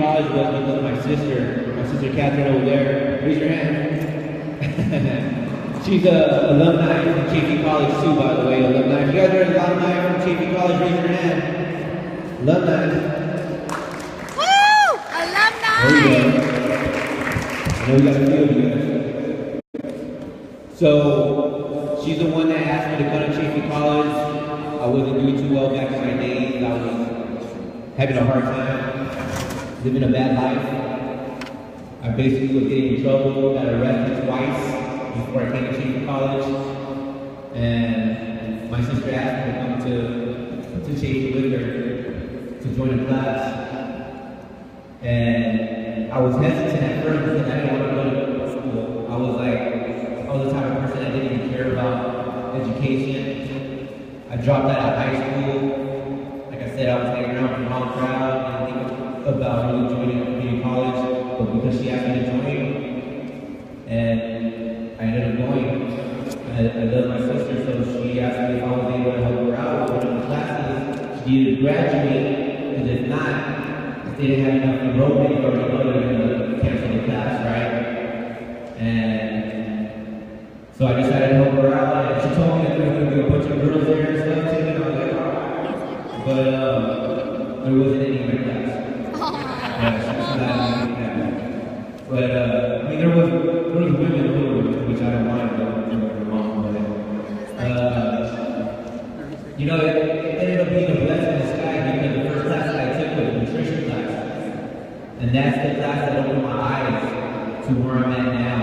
College was because of my sister Catherine over there. Raise your hand. She's an alumni from Chafee College too, by the way, alumni. If you guys are alumni from Chafee College, raise your hand. Alumni. Woo! Alumni! There you go. I know you got a few of you guys. So, she's the one that asked me to go to Chafee College. I wasn't doing too well back in my days. I was having a hard time, living a bad life. I basically was getting in trouble, got arrested twice before I came to Chafee College. And my sister asked me to come to Chafee with her to join a class. And I was hesitant at first because I didn't want to go to school. I was the type of person that didn't even care about education. I dropped out of high school. Like I said, I was hanging around with the wrong crowd and thinking about really joining a community college, but because she asked me to join, and I ended up going. I love my sister, so she asked me if I was able to help her out with one of the classes. She needed to graduate, because if not, if they didn't have enough enrollment, or they're going to cancel the class, right? And so I decided to help her out, and she told me that there was going to be a bunch of girls there and stuff too, and I was like, oh. But there wasn't any in my class. But I mean, there was women over, which I don't mind, but you know, it ended up being a blessing in disguise because the first class that I took was a nutrition class, and that's the class that opened my eyes to where I'm at now,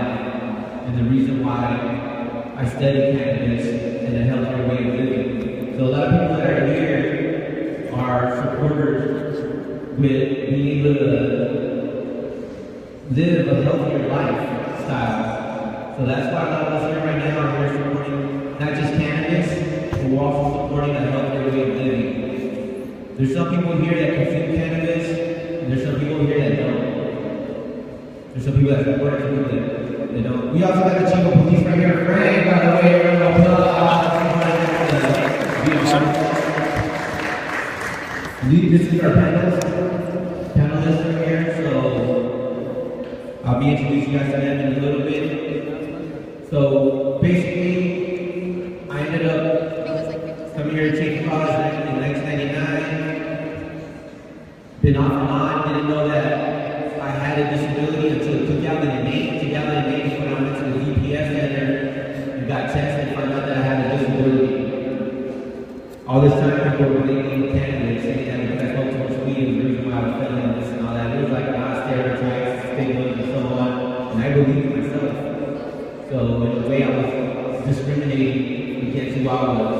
and the reason why I study cannabis and a healthier way of living. So a lot of people that are here are supporters with being able to live a healthier lifestyle. So that's why a lot of us here right now are here supporting not just cannabis, but we're also supporting a healthier way of living. There's some people here that consume cannabis, and there's some people here that don't. There's some people that support it too that don't. We also got the chief of police right here, Frank, by the way. This is our panelists right here, so I'll be introducing you guys to them in a little bit. So basically, I ended up coming here to Chafee College in 1999. Been off and on, didn't know that I had a disability until 2008. 2008 is when I went to the DPS center and got tested and found out that I had a disability. All this time people were blaming cannabis, saying that because I smoked too much weed is the reason why I was failing this and all that. It was like a lot of stereotypes, stigmas, and so on, and I believed in myself. So in a way I was discriminating against who I was.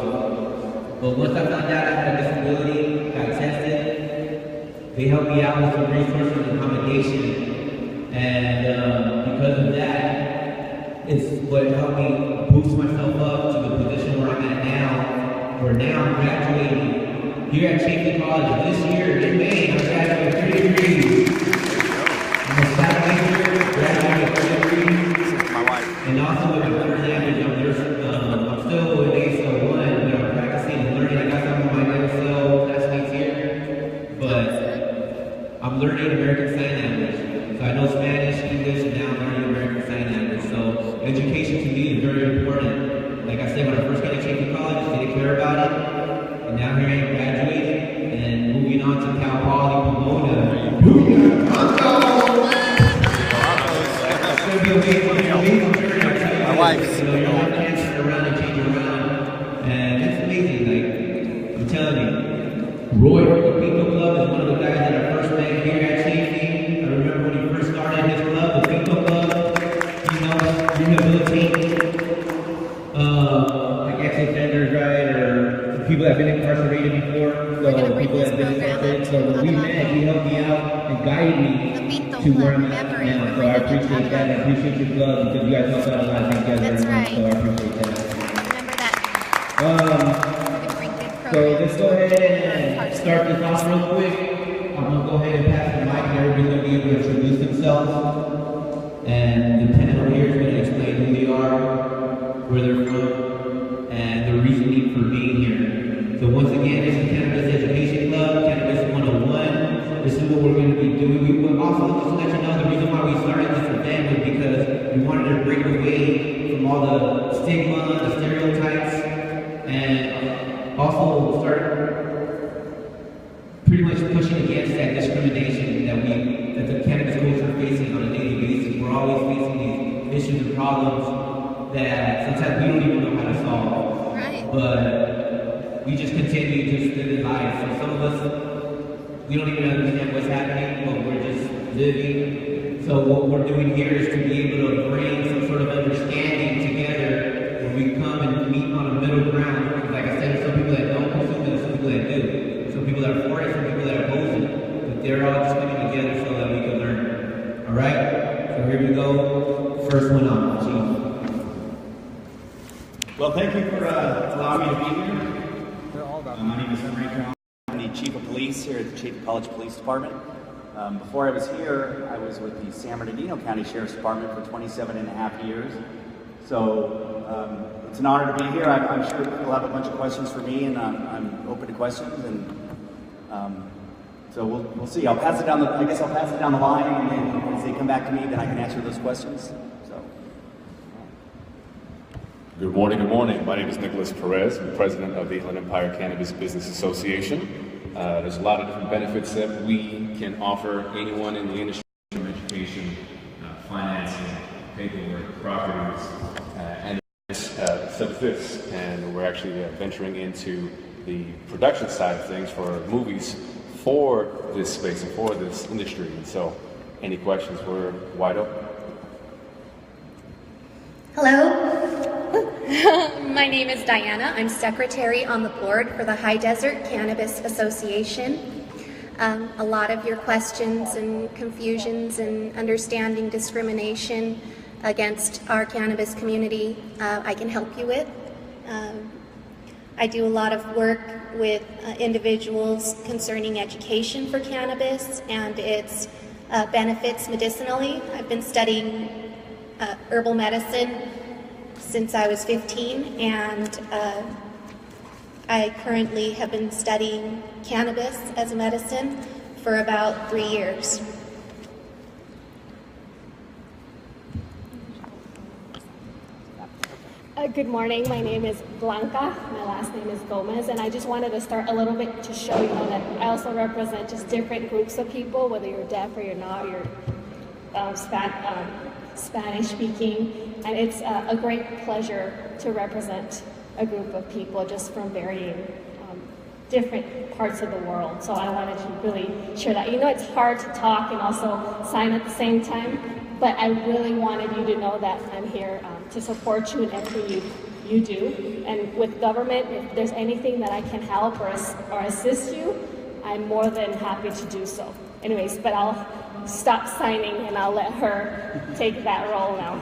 But once I found out I had a disability, got tested, they helped me out with some resources and accommodation, and because of that, it's what helped me boost myself up to the position where I'm at now, where now I'm graduating here at Chafee College. This year, in May, I'm graduating with 3 degrees. I'm a staff major, graduating with 3 degrees, and also with a 100 language. I'm still in ASL 1, but I'm practicing and learning. I got some of my ASL classmates here, but I'm learning American Sign Language. So I know Spanish, English, and now I'm learning American Sign Language. So education to me is very important. Like I said, when I first got to Chafee College, I didn't care about it. And now here I am graduating and moving on to Cal Poly Pomona. It's going to be amazing journey, I tell you. My wife's. You know, you're not going to turn around and change around. And it's amazing. Like, I'm telling you, Roy from the Pinto Club is one of the guys that I first met here at Chafee. I remember when he first started his club, the Pinto Club. He helps rehabilitate like ex-offenders, right, or people that have been incarcerated before, so people that have been incarcerated. So when we met, he helped me out and guided me to where I'm at now. So I appreciate that. I appreciate your club because you guys help out a lot of things together. That's right. So I appreciate that. Remember that. So let's go ahead and start this off real quick. I'm going to go ahead and pass the mic and everybody's going to be able to introduce themselves. And the panel here is going to explain who they are, where they're from, and the reasoning for being here. So once again, this is Cannabis Education Club, Cannabis 101. This is what we're going to be doing we also, just to let you know, the reason why we started this event was because we wanted to break away from all the stigma, the stereotypes, and also start pretty much pushing against that discrimination that the cannabis culture faces on a daily basis. We're always facing these issues and problems that sometimes we don't even know how to solve. Right. But we just continue just living life. So some of us, we don't even understand what's happening, but we're just living. So what we're doing here is to be able to bring some sort of understanding together where we come and meet on a middle ground. Because like I said, there's some people that don't consume it, there's some people that do. Some people that are for it, some people that are opposed it. But they're all just coming together so that we can learn. All right? So here we go. First one on, Chief. Well, thank you for allowing me to be here. My name is Adelanto. I'm the Chief of Police here at the Chaffey College Police Department. Before I was here, I was with the San Bernardino County Sheriff's Department for 27 and a half years. So it's an honor to be here. I'm sure we'll have a bunch of questions for me, and I'm open to questions. And so we'll see. I guess I'll pass it down the line, and then as they come back to me, then I can answer those questions. Good morning, good morning. My name is Nicholas Perez. I'm president of the Inland Empire Cannabis Business Association. There's a lot of different benefits that we can offer anyone in the industry, from education, financing, paperwork, properties, and this. And we're actually venturing into the production side of things for movies for this space and for this industry. And so any questions, we're wide open. Hello. My name is Diana. I'm secretary on the board for the High Desert Cannabis Association. A lot of your questions and confusions and understanding discrimination against our cannabis community, I can help you with. I do a lot of work with individuals concerning education for cannabis and its benefits medicinally. I've been studying herbal medicine since I was 15, and I currently have been studying cannabis as a medicine for about 3 years. Good morning, my name is Blanca, my last name is Gomez, and I just wanted to start a little bit to show you that I also represent just different groups of people, whether you're deaf or you're not, you're Spanish speaking, and it's a great pleasure to represent a group of people just from varying different parts of the world. So I wanted to really share that. You know, it's hard to talk and also sign at the same time, but I really wanted you to know that I'm here to support you in everything you do. And with government, if there's anything that I can help or assist you, I'm more than happy to do so. Anyways, but I'll stop signing and I'll let her take that role now.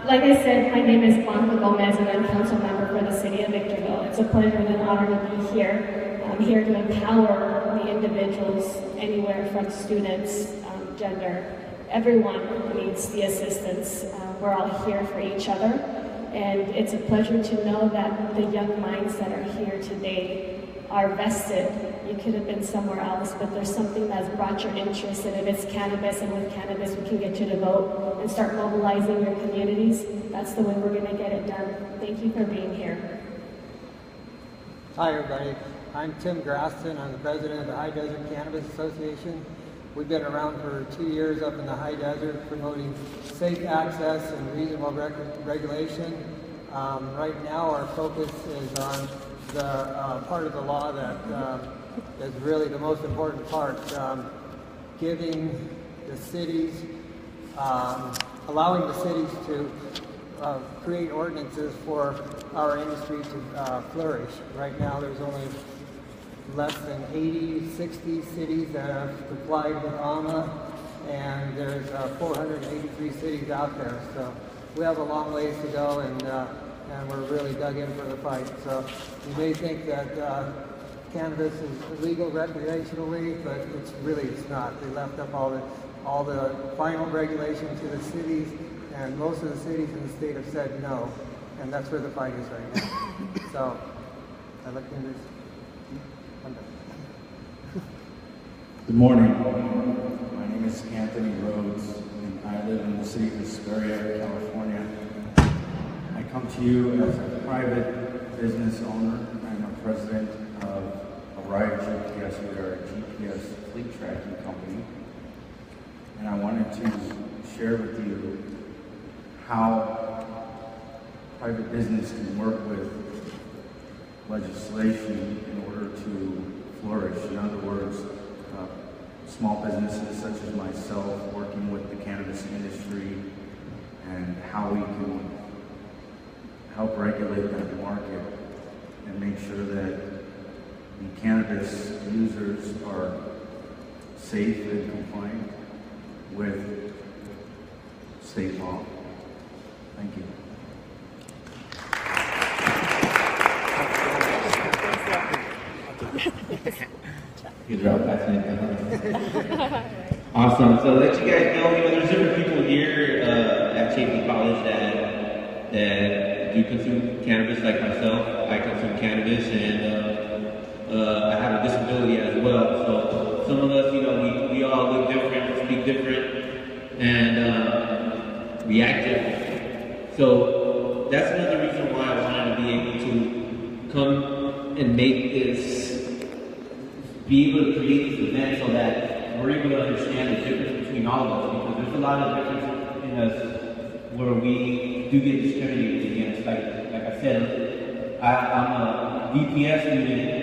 Like I said, my name is Blanca Gomez and I'm council member for the city of Victorville. It's a pleasure and an honor to be here. I'm here to empower the individuals anywhere from students, gender. Everyone needs the assistance. We're all here for each other. And it's a pleasure to know that the young minds that are here today are vested. You could have been somewhere else, but there's something that's brought your interest, and if it's cannabis, and with cannabis we can get you to vote and start mobilizing your communities, that's the way we're going to get it done. Thank you for being here. Hi everybody, I'm Tim Graston. I'm the president of the High Desert Cannabis Association. We've been around for 2 years up in the High Desert promoting safe access and reasonable regulation. Right now our focus is on the part of the law that is really the most important part, giving the cities, allowing the cities to create ordinances for our industry to flourish. Right now there's only less than 80, 60 cities that have complied with AMA, and there's 483 cities out there. So we have a long ways to go, and we're really dug in for the fight. So you may think that cannabis is illegal recreationally, but it's not. They left up all the final regulation to the cities, and most of the cities in the state have said no, and that's where the fight is right now. So I look into this. Good morning. to you as a private business owner. I'm a president of Ride GPS. We are a GPS fleet tracking company. And I wanted to share with you how private business can work with legislation in order to flourish. In other words, small businesses such as myself working with the cannabis industry and how we can help regulate that market and make sure that the cannabis users are safe and compliant with state law. Thank you. Good job, passing it. Awesome. So let you guys know, there's different people here at Chapin College that do consume cannabis like myself. I consume cannabis and I have a disability as well. So some of us, we all look different, speak different, and react different. So that's another reason why I wanted to be able to come and make this, be able to create this event so that we're able to understand the difference between all of us, because there's a lot of difference in us where we do get discriminated against. Like I said, I'm a VPS student.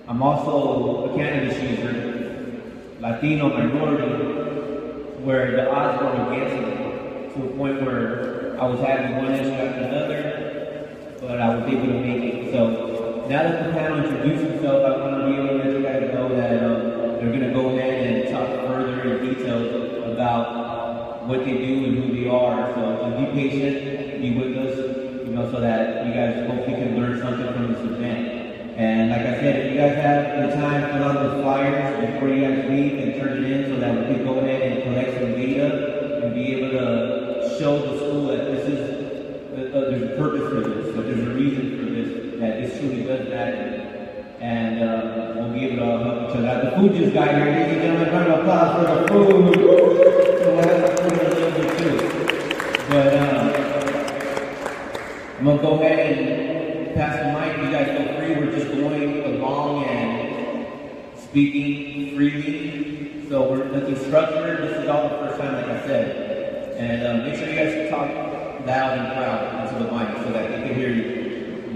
I'm also a cannabis user, Latino minority, where the odds were against me to a point where I was having one issue after another, but I was able to make it. So now that the panel introduced themselves, I want to be able to let you guys know that they're going to go ahead and talk further in detail about what they do and who they are. So be patient, be with us, so that you guys hopefully can learn something from this event. And like I said, if you guys have the time, fill out the flyers before you guys leave and turn it in so that we can go ahead and collect some data and be able to show the school that this is, there's a purpose for this, that there's a reason for this, that this truly does matter. And we'll be able to help each other. The food just got here. Ladies and gentlemen, round of applause for the food. So we'll have some food in a little bit too. But I'm going to go ahead and pass the mic. You guys feel free. We're just going along and speaking freely. So we're nothing structured. This is all the first time, like I said. And make sure you guys talk loud and proud into the mic so that they can hear you.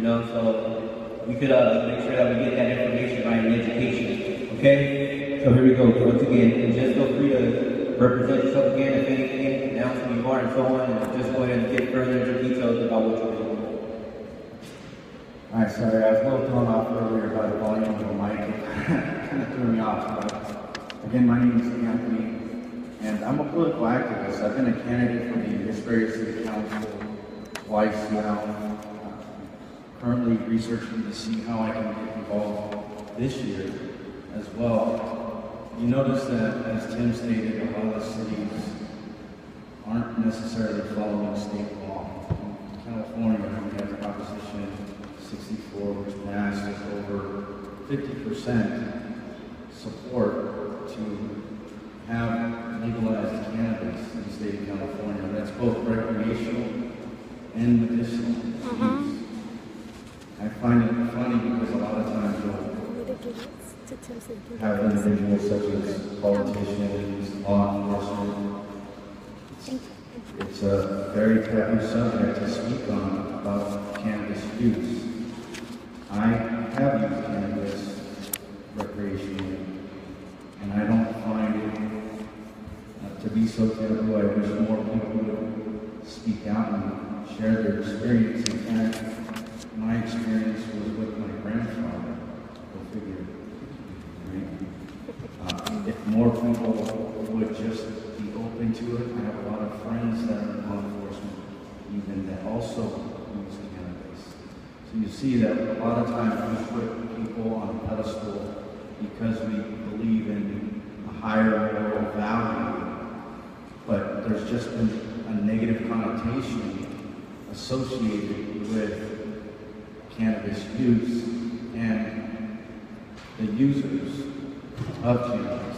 So we could make sure that we get that information right in education. Okay? So here we go. Once again, and just feel free to represent yourself again if anything, announce who you are and so on, and just go ahead and get further into details about what you're doing. Alright, sorry, I was a little thrown off earlier by the volume of the mic. It kind of threw me off. But again, my name is Anthony, and I'm a political activist. I've been a candidate for the Hesperia City Council twice now. Currently researching to see how I can get involved this year as well. You notice that, as Tim stated, a lot of the cities aren't necessarily following state law. In California, we have Proposition 64, which passed with over 50% support to have legalized cannabis in the state of California. That's both recreational and medicinal use. I find it funny because a lot of times you'll have individuals such as politicians, law enforcement. It's a very taboo subject to speak on about cannabis use. I have used cannabis recreationally, and I don't find it to be so taboo. I wish more people would speak out and share their experience. In fact, my experience was with my grandfather. Go figure. Right? If more people would just be open to it, I have a lot of friends that are in law enforcement, even that also use cannabis. So you see that a lot of times we put people on a pedestal because we believe in a higher moral value, but there's just been a negative connotation associated with cannabis use and the users of cannabis.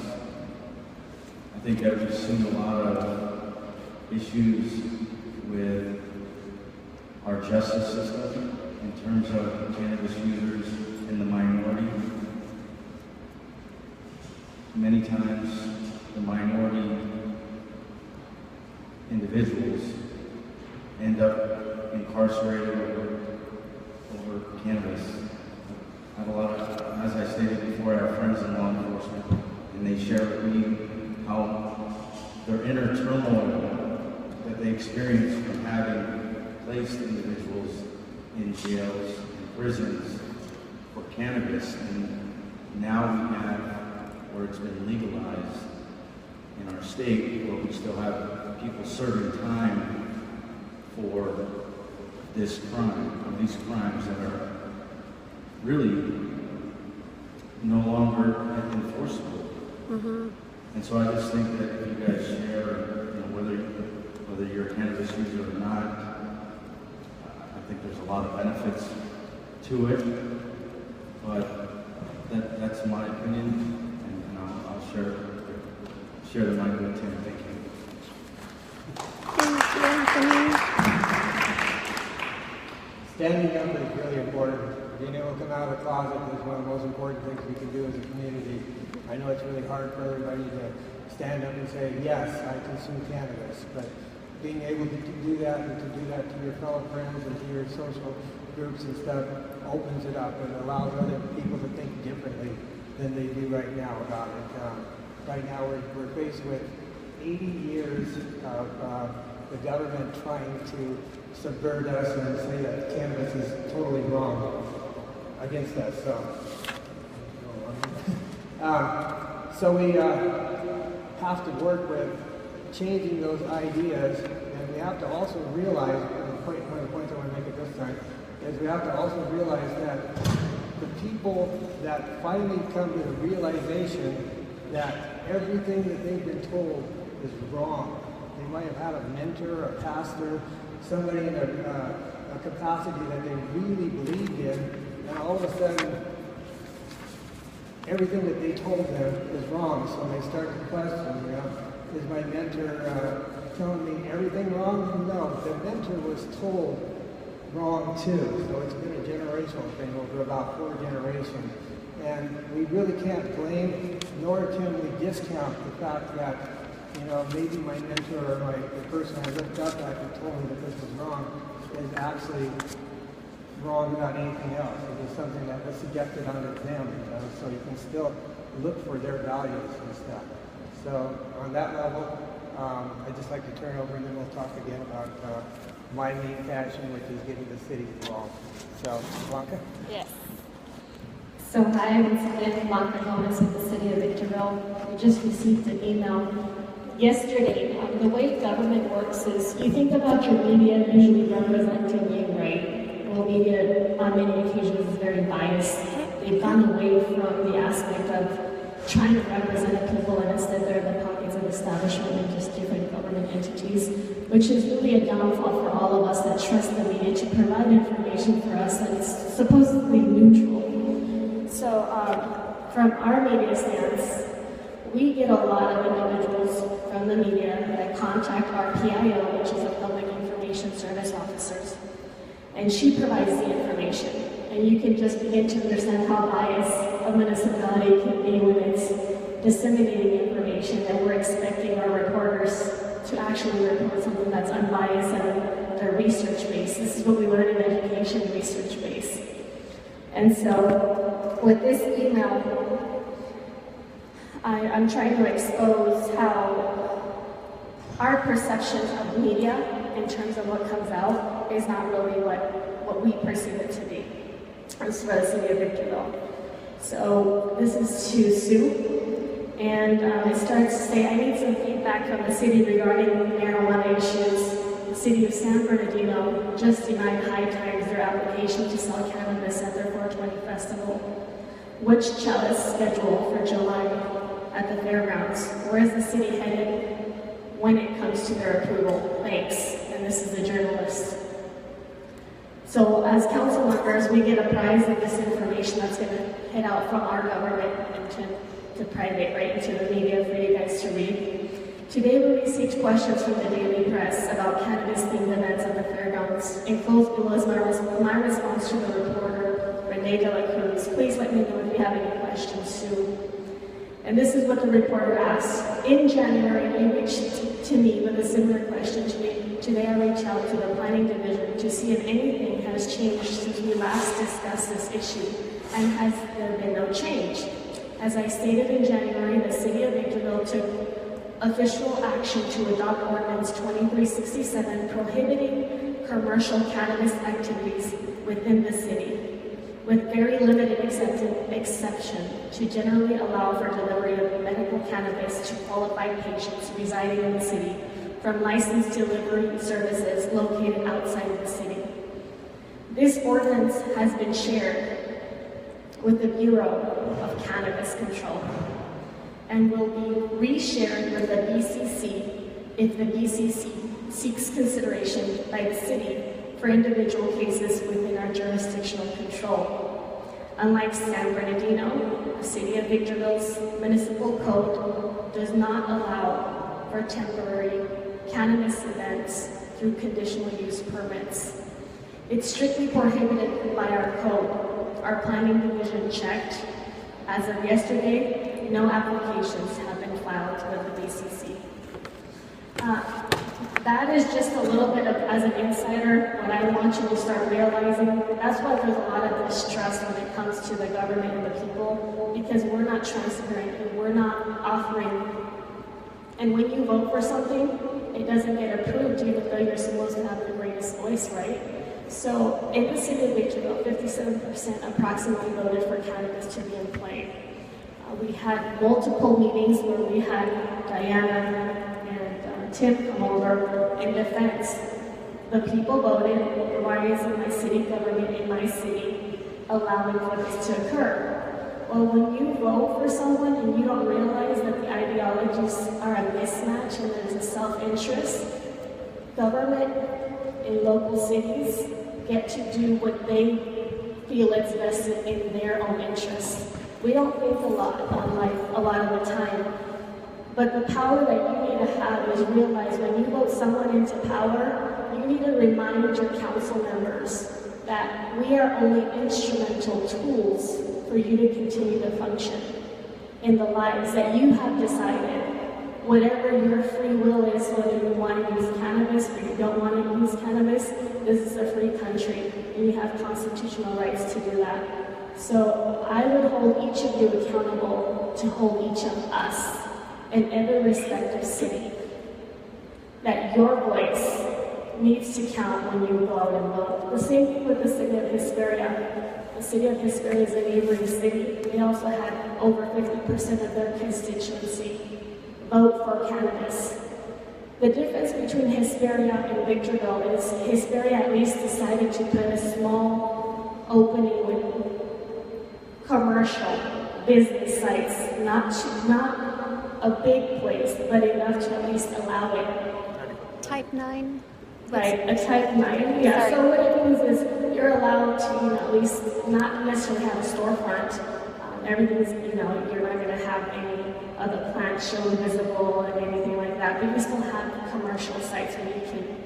I think that we've seen a lot of issues with our justice system in terms of cannabis users in the minority. Many times, the minority individuals end up incarcerated over cannabis. I have a lot of, as I stated before, I have friends in law enforcement, and they share with me how their inner turmoil that they experience from having placed individuals in jails and prisons for cannabis, and now we have where it's been legalized in our state, where we still have people serving time for this crime, or these crimes that are really no longer enforceable. Mm-hmm. And so I just think that if you guys share, whether you're a cannabis user or not, I think there's a lot of benefits to it. But that's my opinion, and I'll share the mic with Tim. Thank you. Thank you, Anthony. Standing up is really important. Being able to come out of the closet is one of the most important things we can do as a community. I know it's really hard for everybody to stand up and say, yes, I consume cannabis, but being able to do that and to do that to your fellow friends and to your social groups and stuff opens it up and allows other people to think differently than they do right now about it. Right now we're faced with 80 years of the government trying to subvert us and say that cannabis is totally wrong against us. So we have to work with changing those ideas, and we have to also realize, one of the points I want to make at this time, is we have to also realize that the people that finally come to the realization that everything that they've been told is wrong. They might have had a mentor, a pastor, somebody in a capacity that they really believed in, and all of a sudden, everything that they told them is wrong. So they start to question, is my mentor telling me everything wrong? No, the mentor was told wrong too. So it's been a generational thing over about 4 generations. And we really can't blame, nor can we discount the fact that, maybe my mentor or the person I looked up at who told me that this was wrong is actually wrong about anything else. It was something that was suggested under them, so you can still look for their values and stuff. So on that level, I'd just like to turn over and then we'll talk again about my main passion, which is getting the city involved. So, Blanca? Yes. So hi, once again, Blanca Gomez with the City of Victorville. We just received an email yesterday. The way government works is you think about your media usually representing you, right? Well, media on many occasions is very biased. They've gone away from the aspect of trying to represent people, and instead they're in the pockets of establishment and just different government entities, which is really a downfall for all of us that trust the media to provide information for us that is supposedly neutral. So from our media stance, we get a lot of individuals from the media that contact our PIO, which is a Public Information Service Officers, and she provides the information. And you can just begin to understand how biased a municipality can be when it's disseminating information, that we're expecting our reporters to actually report something that's unbiased and they're research-based. This is what we learn in education, research-based. And so with this email, I'm trying to expose how our perception of media in terms of what comes out is not really what we perceive it to be. As for the City of Victorville. So this is to Sue, and it starts to say, I need some feedback from the city regarding marijuana issues. The City of San Bernardino just denied High Times their application to sell cannabis at their 420 festival. Which chalice schedule for July at the fairgrounds? Where is the city headed when it comes to their approval? Thanks. And this is the journalist. So as council members, we get apprised of this information that's going to head out from our government into private, right, into the media for you guys to read. Today we received questions from the daily press about cannabis-themed events at the fairgrounds. Enclosed below is my response to the reporter, Renee De La Cruz. Please let me know if you have any questions soon. And this is what the reporter asked. In January, you reached to me with a similar question to me. Today I reach out to the planning division to see if anything has changed since we last discussed this issue. And has there been no change? As I stated in January, the city of Victorville took official action to adopt Ordinance 2367 prohibiting commercial cannabis activities within the city, with very limited exception to generally allow for delivery of medical cannabis to qualified patients residing in the city from licensed delivery services located outside of the city. This ordinance has been shared with the Bureau of Cannabis Control and will be reshared with the BCC if the BCC seeks consideration by the city for individual cases within our jurisdictional control. Unlike San Bernardino, the city of Victorville's municipal code does not allow for temporary cannabis events through conditional use permits. It's strictly prohibited by our code. Our planning division checked. As of yesterday, no applications have been filed with the BCC. That is just a little bit of, as an insider, what I want you to start realizing. That's why there's a lot of distrust when it comes to the government and the people, because we're not transparent and we're not offering. And when you vote for something, it doesn't get approved even though you're supposed to have the greatest voice, right? So in the city of Victorville, 57% approximately voted for cannabis to be in play. We had multiple meetings where we had Diana and Tim come over in defense. The people voted. Why isn't my city government in my city allowing for this to occur? Well, when you vote for someone and you don't realize that the ideologies are a mismatch and there's a self-interest, government in local cities get to do what they feel is best in their own interests. We don't think a lot on life a lot of the time, but the power that you need to have is realize when you vote someone into power, you need to remind your council members that we are only instrumental tools for you to continue to function in the lives that you have decided. Whatever your free will is, whether you want to use cannabis or you don't want to use cannabis, this is a free country and you have constitutional rights to do that. So I would hold each of you accountable to hold each of us in every respective city. That your voice needs to count when you go out and vote. The same thing with the city of Hesperia. The city of Hesperia is a neighboring city. They also had over 50% of their constituency vote for cannabis. The difference between Hesperia and Victorville is Hesperia at least decided to put a small opening with commercial business sites, not a big place, but enough to at least allow it. Type 9? Right, a type 9, yeah. Sorry. So what it means is you're allowed to, at least not necessarily have a storefront. Everything's, you're not going to have any of the plants shown visible and anything like that, but you still have commercial sites where you can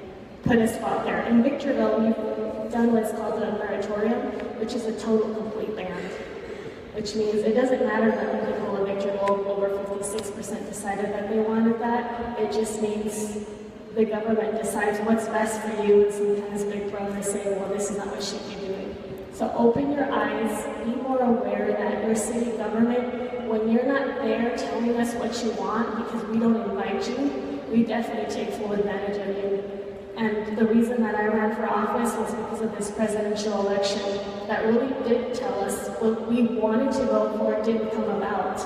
put a spot there. In Victorville, we've done what's called a moratorium, which is a total complete ban. Which means it doesn't matter that the people of Victorville, over 56% decided that they wanted that. It just means the government decides what's best for you, and sometimes Big Brother is saying, well, this is not what you should be doing. So open your eyes, be more aware that your city government, when you're not there telling us what you want because we don't invite you, we definitely take full advantage of you. And the reason that I ran for office was because of this presidential election that really did tell us what we wanted to vote for didn't come about.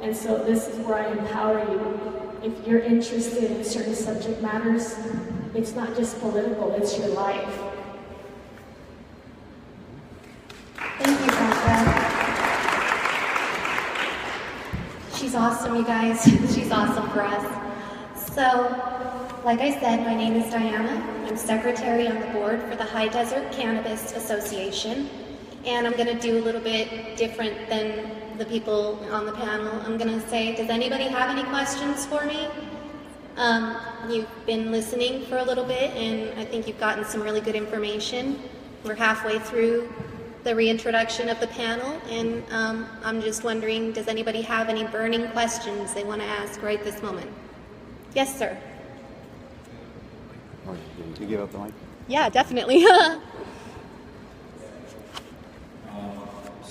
And so this is where I empower you. If you're interested in certain subject matters, it's not just political, it's your life. Thank you, Barbara. She's awesome, you guys. She's awesome for us. So, like I said, my name is Diana. I'm secretary on the board for the High Desert Cannabis Association. And I'm going to do a little bit different than the people on the panel. I'm going to say, does anybody have any questions for me? You've been listening for a little bit, and I think you've gotten some really good information. We're halfway through the reintroduction of the panel, and I'm just wondering, does anybody have any burning questions they want to ask right this moment? Yes, sir. Do you give up the mic? Yeah, definitely. So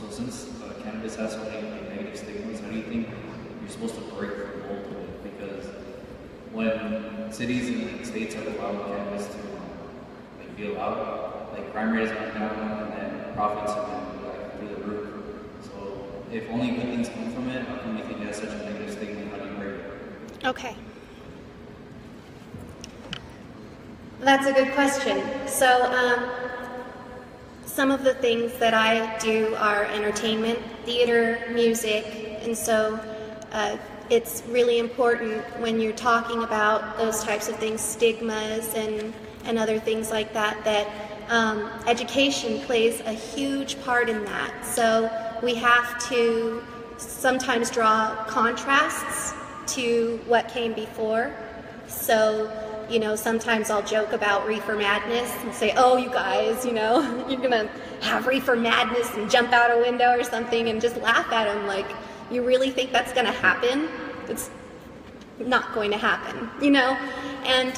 since cannabis has so many negative stigmas, how do you think you're supposed to break the mold of it? Because when cities and states have allowed cannabis to be allowed, crime rates have gone down and then profits have been through the roof. So if only good things come from it, how come you think it has such a negative stigma? How do you break it? Okay. That's a good question. So, some of the things that I do are entertainment, theater, music, and so it's really important when you're talking about those types of things, stigmas and other things like that, that education plays a huge part in that. So we have to sometimes draw contrasts to what came before. So, sometimes I'll joke about reefer madness and say, oh, you guys, you're gonna have reefer madness and jump out a window or something, and just laugh at them like, you really think that's gonna happen? It's not going to happen, And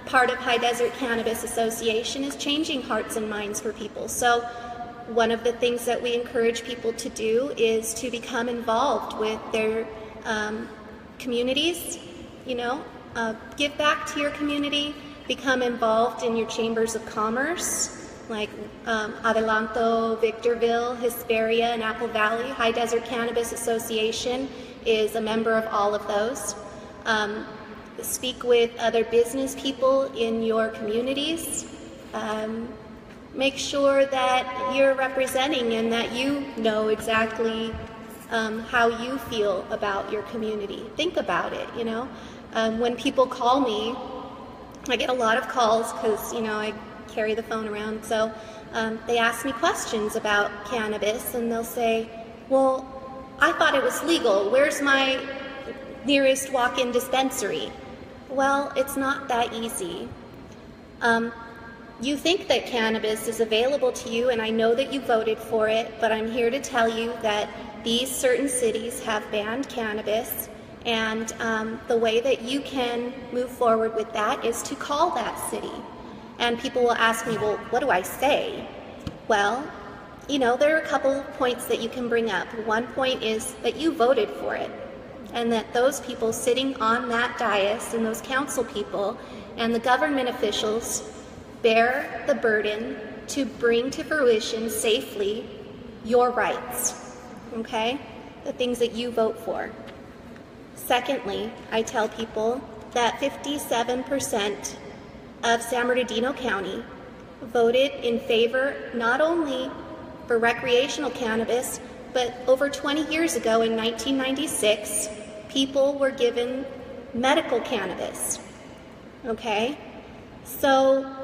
part of High Desert Cannabis Association is changing hearts and minds for people. So one of the things that we encourage people to do is to become involved with their communities, give back to your community, become involved in your chambers of commerce, like Adelanto, Victorville, Hesperia, and Apple Valley. High Desert Cannabis Association is a member of all of those. Speak with other business people in your communities. Make sure that you're representing and that you know exactly how you feel about your community. Think about it, When people call me, I get a lot of calls because, I carry the phone around. So they ask me questions about cannabis, and they'll say, well, I thought it was legal. Where's my nearest walk-in dispensary? Well, it's not that easy. You think that cannabis is available to you, and I know that you voted for it, but I'm here to tell you that these certain cities have banned cannabis. And the way that you can move forward with that is to call that city. And people will ask me, well, what do I say? Well, there are a couple of points that you can bring up. One point is that you voted for it, and that those people sitting on that dais and those council people and the government officials bear the burden to bring to fruition safely your rights, okay? The things that you vote for. Secondly, I tell people that 57% of San Bernardino County voted in favor not only for recreational cannabis, but over 20 years ago in 1996, people were given medical cannabis, okay? So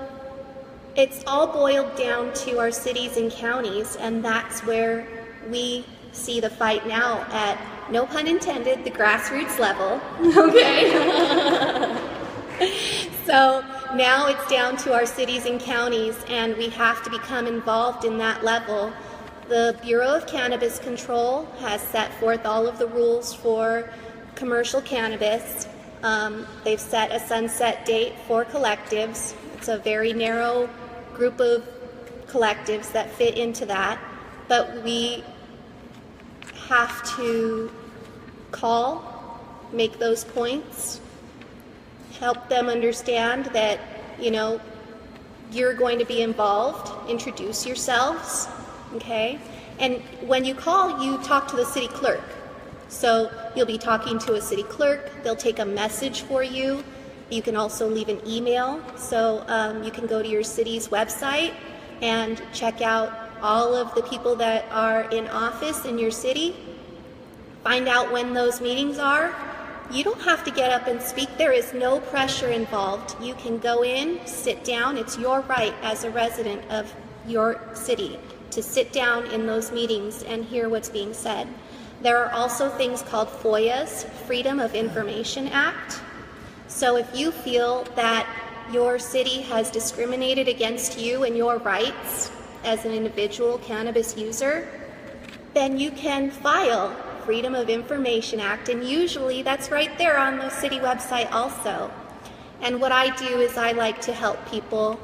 it's all boiled down to our cities and counties, and that's where we see the fight now at, no pun intended, the grassroots level, okay? So now it's down to our cities and counties, and we have to become involved in that level. The Bureau of Cannabis Control has set forth all of the rules for commercial cannabis. They've set a sunset date for collectives. It's a very narrow group of collectives that fit into that, but we have to call, make those points, help them understand that, you're going to be involved, introduce yourselves, okay? And when you call, you talk to the city clerk. So you'll be talking to a city clerk, they'll take a message for you. You can also leave an email, so you can go to your city's website and check out all of the people that are in office in your city. Find out when those meetings are. You don't have to get up and speak. There is no pressure involved. You can go in, sit down. It's your right as a resident of your city to sit down in those meetings and hear what's being said. There are also things called FOIAs, Freedom of Information Act. So if you feel that your city has discriminated against you and your rights as an individual cannabis user, then you can file Freedom of Information Act, and usually that's right there on the city website also. And what I do is I like to help people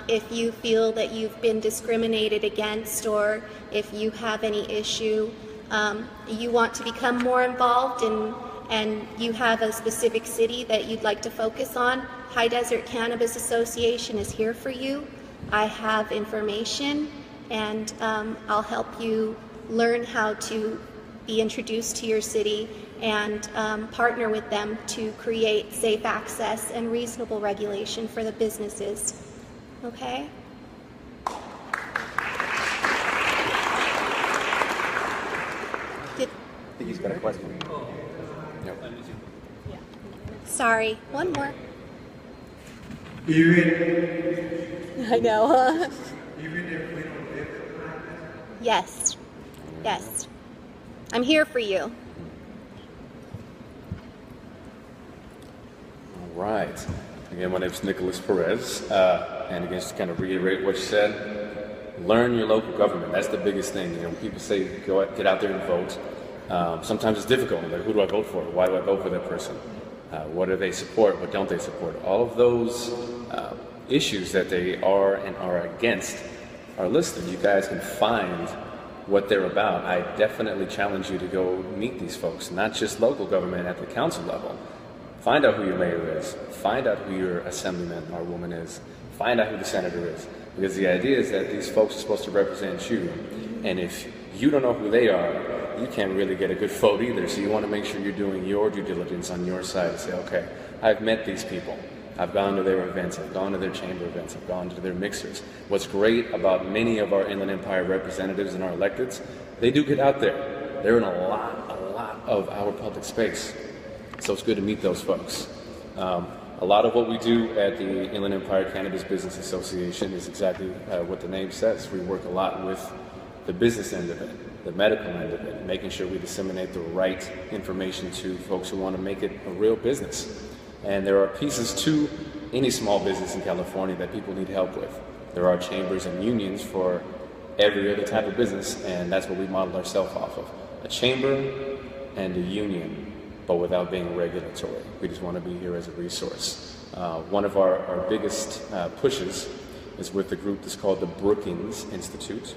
if you feel that you've been discriminated against, or if you have any issue, you want to become more involved and you have a specific city that you'd like to focus on, High Desert Cannabis Association is here for you. I have information, and I'll help you learn how to be introduced to your city and partner with them to create safe access and reasonable regulation for the businesses. Okay? I think he's got a question. Yep. Sorry, one more. Even I know, huh? even if we don't get it. Yes. Yes. I'm here for you. All right. Again, my name is Nicholas Perez. And again, just to kind of reiterate what you said, learn your local government. That's the biggest thing. You know, when people say get out there and vote, sometimes it's difficult. Like, who do I vote for? Why do I vote for that person? What do they support? What don't they support? All of those issues that they are and are against are listed. You guys can find what they're about. I definitely challenge you to go meet these folks, not just local government at the council level. Find out who your mayor is. Find out who your assemblyman or woman is. Find out who the senator is. Because the idea is that these folks are supposed to represent you. And if you don't know who they are, you can't really get a good vote either. So you want to make sure you're doing your due diligence on your side and say, okay, I've met these people. I've gone to their events. I've gone to their chamber events. I've gone to their mixers. What's great about many of our Inland Empire representatives and our electeds, they do get out there. They're in a lot of our public space. So it's good to meet those folks. A lot of what we do at the Inland Empire Cannabis Business Association is exactly what the name says. We work a lot with the business end of it, the medical end of it, making sure we disseminate the right information to folks who want to make it a real business. And there are pieces to any small business in California that people need help with. There are chambers and unions for every other type of business, and that's what we model ourselves off of. A chamber and a union, but without being regulatory. We just want to be here as a resource. One of our biggest pushes is with the group that's called the Brookings Institute.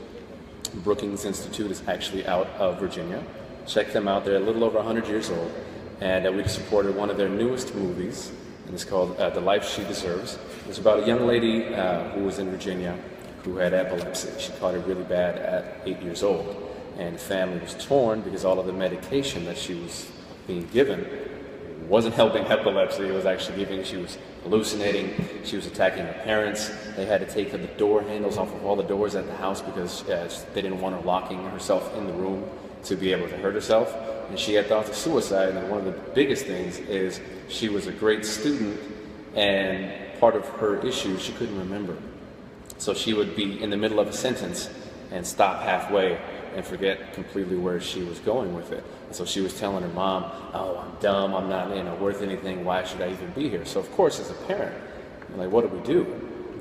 Brookings Institute is actually out of Virginia. Check them out. They're a little over 100 years old. And we supported one of their newest movies, and it's called The Life She Deserves. It's about a young lady who was in Virginia who had epilepsy. She caught it really bad at 8 years old. And the family was torn because all of the medication that she was being given wasn't helping epilepsy. It was actually giving, she was hallucinating, she was attacking her parents. They had to take the door handles off of all the doors at the house because they didn't want her locking herself in the room to be able to hurt herself. And she had thoughts of suicide, and one of the biggest things is she was a great student, and part of her issue, she couldn't remember. So she would be in the middle of a sentence and stop halfway and forget completely where she was going with it. And so she was telling her mom, oh, I'm dumb, I'm not worth anything, why should I even be here? So of course, as a parent, you're like, what do we do?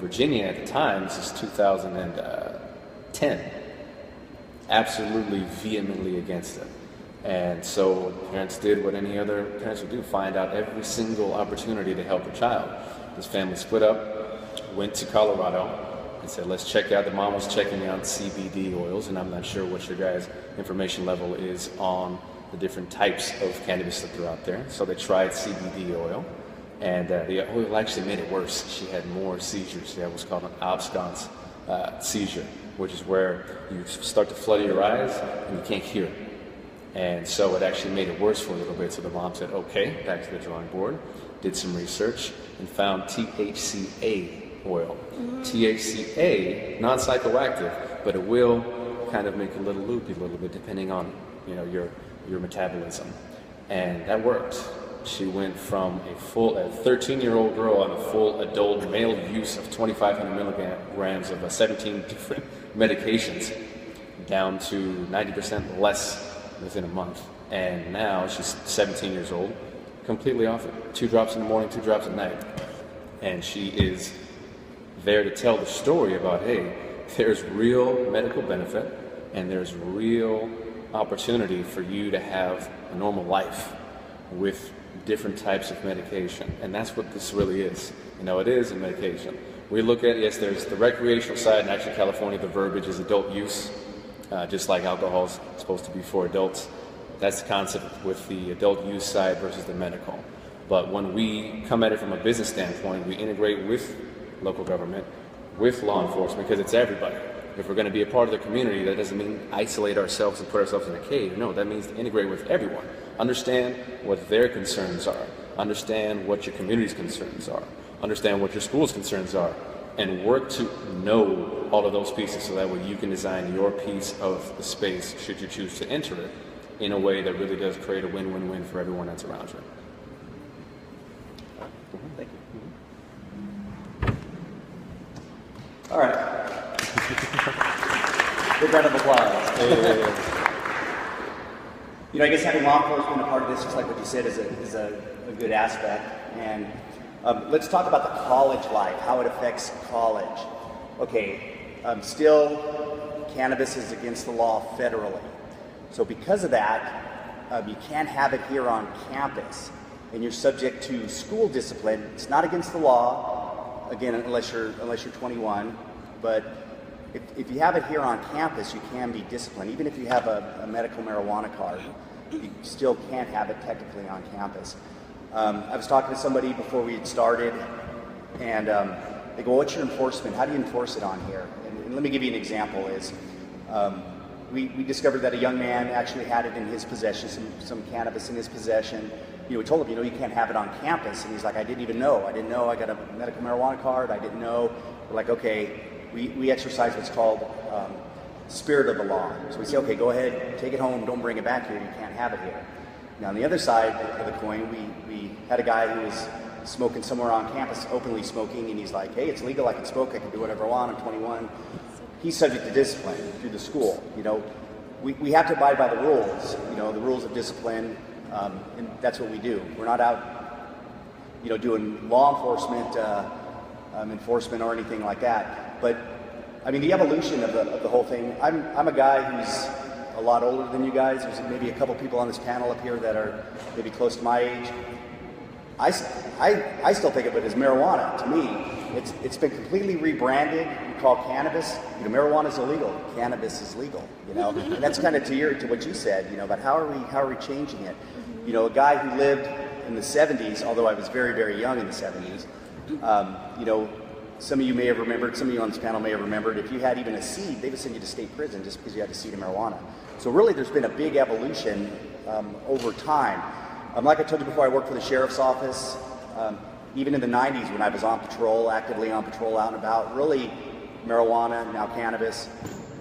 Virginia at the time, this is 2010, absolutely vehemently against it. And so parents did what any other parents would do, find out every single opportunity to help a child. This family split up, went to Colorado, and said, let's check out, the mom was checking out CBD oils, and I'm not sure what your guys' information level is on the different types of cannabis that are out there. So they tried CBD oil, and the oil actually made it worse. She had more seizures. She had what's called an absence seizure, which is where you start to flutter your eyes and you can't hear. And so it actually made it worse for a little bit. So the mom said, okay, back to the drawing board, did some research, and found THCA oil. THCA, non-psychoactive, but it will kind of make a little loopy a little bit depending on your metabolism. And that worked. She went from a 13-year-old girl on a full adult male use of 2,500 milligrams of 17 different medications down to 90% less within a month. And now she's 17 years old, completely off it. 2 drops in the morning, 2 drops at night. And she is there to tell the story about, hey, there's real medical benefit and there's real opportunity for you to have a normal life with different types of medication. And that's what this really is. You know, it is a medication. We look at, yes, there's the recreational side, and actually California, the verbiage is adult use, just like alcohol is supposed to be for adults. That's the concept with the adult use side versus the medical. But when we come at it from a business standpoint, we integrate with local government, with law enforcement, because it's everybody. If we're going to be a part of the community, that doesn't mean isolate ourselves and put ourselves in a cave. No, that means to integrate with everyone. Understand what their concerns are. Understand what your community's concerns are. Understand what your school's concerns are. And work to know all of those pieces so that way you can design your piece of the space, should you choose to enter it, in a way that really does create a win-win-win for everyone that's around you. Thank you. All right. Big round of applause. You know, I guess having law enforcement a part of this, just like what you said, is a good aspect. And let's talk about the college life, how it affects college. Okay, still, cannabis is against the law federally. So because of that, you can't have it here on campus. And you're subject to school discipline. It's not against the law, again, unless you're 21. But if you have it here on campus, you can be disciplined. Even if you have a medical marijuana card, you still can't have it technically on campus. I was talking to somebody before we had started, and they go, "What's your enforcement? How do you enforce it on here?" And let me give you an example. We discovered that a young man actually had it in his possession, some cannabis in his possession. You know, we told him, you can't have it on campus, and he's like, "I didn't even know. I didn't know I got a medical marijuana card. I didn't know." We're like, "Okay." We exercise what's called spirit of the law. So we say, okay, go ahead, take it home, don't bring it back here, you can't have it here. Now on the other side of the coin, we had a guy who was smoking somewhere on campus, openly smoking, and he's like, "Hey, it's legal, I can smoke, I can do whatever I want, I'm 21. He's subject to discipline through the school. You know, we have to abide by the rules, the rules of discipline, and that's what we do. We're not out, doing law enforcement, enforcement or anything like that. But I mean, the evolution of the whole thing. I'm a guy who's a lot older than you guys. There's maybe a couple people on this panel up here that are maybe close to my age. I still think of it as marijuana. To me, it's been completely rebranded. We call cannabis. Marijuana is illegal. Cannabis is legal. And that's kind of to what you said. About how are we changing it? A guy who lived in the 70s, although I was very, very young in the 70s. Some of you may have remembered, some of you on this panel may have remembered, if you had even a seed, they would send you to state prison just because you had a seed of marijuana. So really there's been a big evolution over time. Like I told you before, I worked for the sheriff's office. Even in the 90s when I was on patrol, actively on patrol, out and about, really marijuana, now cannabis,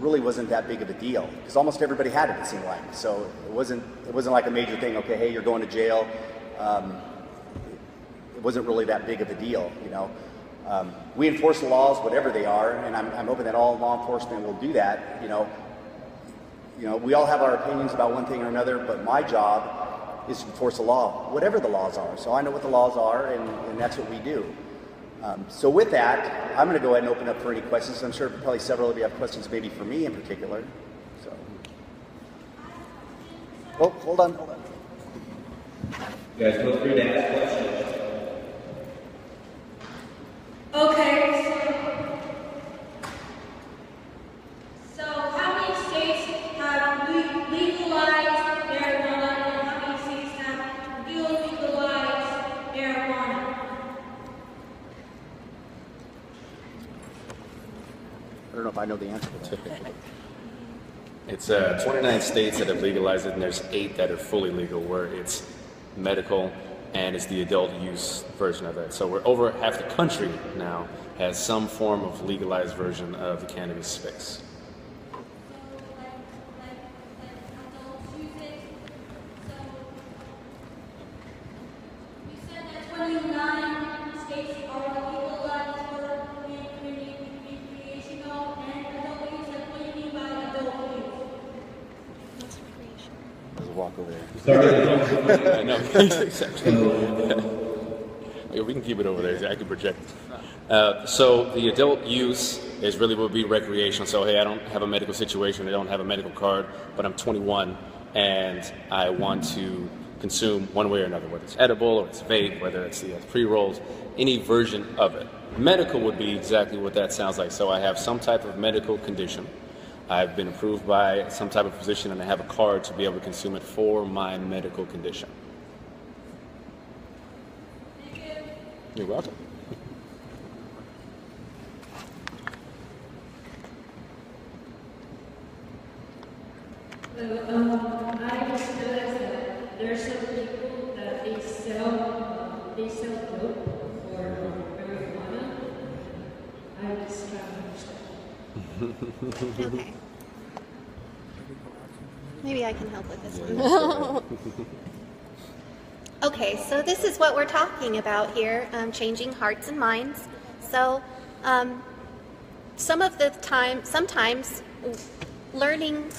really wasn't that big of a deal because almost everybody had it, it seemed like. So it wasn't like a major thing, okay, hey, you're going to jail. It wasn't really that big of a deal, We enforce the laws, whatever they are, and I'm hoping that all law enforcement will do that. We all have our opinions about one thing or another, but my job is to enforce the law, whatever the laws are. So I know what the laws are, and that's what we do. So with that, I'm going to go ahead and open up for any questions. I'm sure probably several of you have questions, maybe for me in particular. So, oh, hold on. You guys feel free to ask questions. Okay, so how many states have legalized marijuana and how many states have illegalized marijuana? I don't know if I know the answer to that. It's 29 states that have legalized it, and there's 8 that are fully legal, where it's medical and it's the adult use version of it. So we're over half the country now has some form of legalized version of the cannabis space. You said that 29 states are legalized for recreational and adult use. What do you mean by adult use? There's a walk over there. Sorry. I know. Yeah, we can keep it over there. I can project. So the adult use is really would be recreational. So hey, I don't have a medical situation, I don't have a medical card, but I'm 21 and I want to consume one way or another, whether it's edible or it's vape, whether it's the pre-rolls, any version of it. Medical would be exactly what that sounds like. So I have some type of medical condition. I've been approved by some type of physician and I have a card to be able to consume it for my medical condition. You're welcome. I just realized that there are some people that they sell dope or marijuana. I just try to understand. Okay. Maybe I can help with this one. Okay, so this is what we're talking about here, changing hearts and minds. So sometimes learning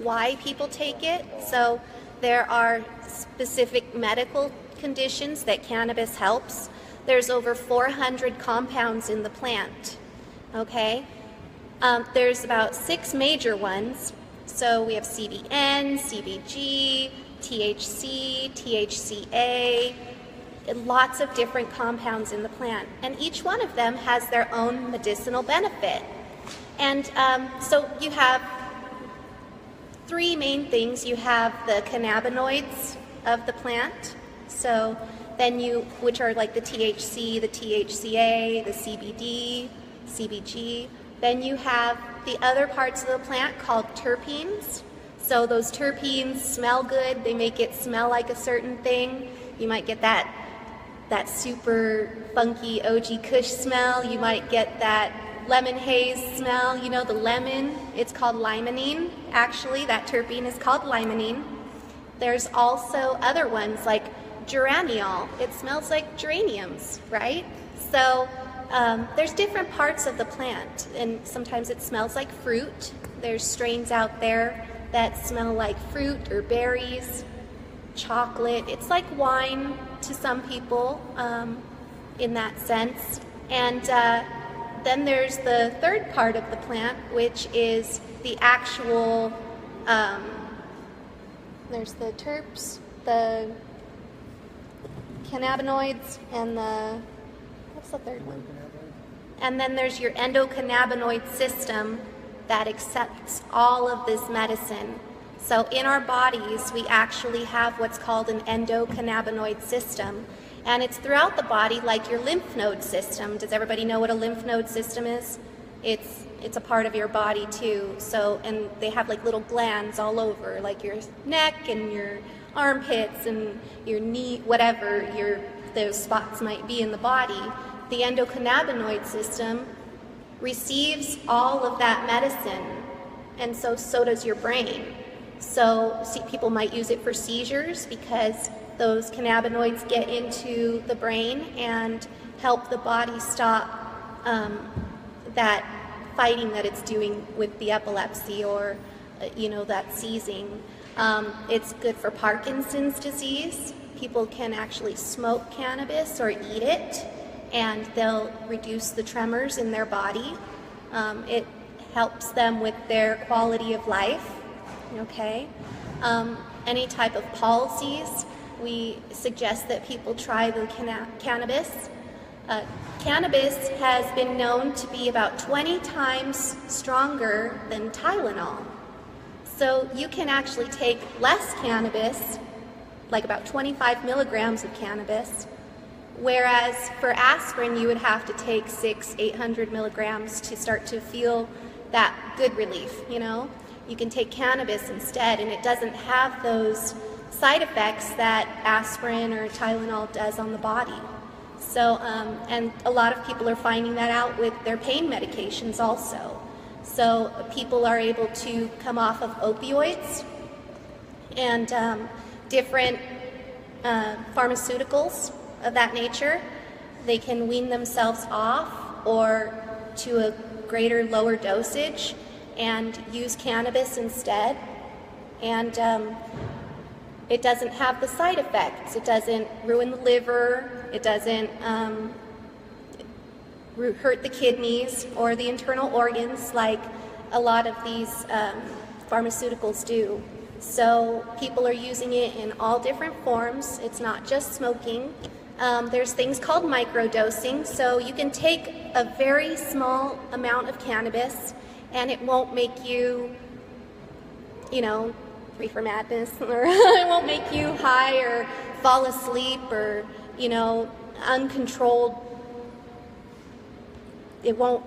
why people take it. So there are specific medical conditions that cannabis helps. There's over 400 compounds in the plant, okay? There's about 6 major ones. So we have CBN, CBG, THC, THCA, lots of different compounds in the plant. And each one of them has their own medicinal benefit. And so you have 3 main things. You have the cannabinoids of the plant. So then which are like the THC, the THCA, the CBD, CBG. Then you have the other parts of the plant called terpenes. So those terpenes smell good. They make it smell like a certain thing. You might get that super funky OG Kush smell. You might get that lemon haze smell. You know, the lemon, it's called limonene. Actually, that terpene is called limonene. There's also other ones like geraniol. It smells like geraniums, right? So there's different parts of the plant, and sometimes it smells like fruit. There's strains out there that smell like fruit or berries, chocolate. It's like wine to some people in that sense. And then there's the third part of the plant, which is the actual, there's the terps, the cannabinoids, and what's the third one? And then there's your endocannabinoid system that accepts all of this medicine. So in our bodies, we actually have what's called an endocannabinoid system. And it's throughout the body like your lymph node system. Does everybody know what a lymph node system is? It's a part of your body too. So, and they have like little glands all over, like your neck and your armpits and your knee, whatever those spots might be in the body. The endocannabinoid system receives all of that medicine, and so does your brain. So people might use it for seizures because those cannabinoids get into the brain and help the body stop that fighting that it's doing with the epilepsy or that seizing. It's good for Parkinson's disease. People can actually smoke cannabis or eat it, and they'll reduce the tremors in their body. It helps them with their quality of life, okay? Any type of palsies, we suggest that people try the cannabis. Cannabis has been known to be about 20 times stronger than Tylenol. So you can actually take less cannabis, like about 25 milligrams of cannabis, whereas for aspirin you would have to take 600-800 milligrams to start to feel that good relief, You can take cannabis instead, and it doesn't have those side effects that aspirin or Tylenol does on the body. So, and a lot of people are finding that out with their pain medications also. So people are able to come off of opioids and different pharmaceuticals of that nature. They can wean themselves off or to a greater, lower dosage and use cannabis instead. And it doesn't have the side effects. It doesn't ruin the liver. It doesn't hurt the kidneys or the internal organs like a lot of these pharmaceuticals do. So people are using it in all different forms. It's not just smoking. There's things called microdosing. So you can take a very small amount of cannabis and it won't make you, you know, reefer madness, or it won't make you high or fall asleep or, you know, uncontrolled. It won't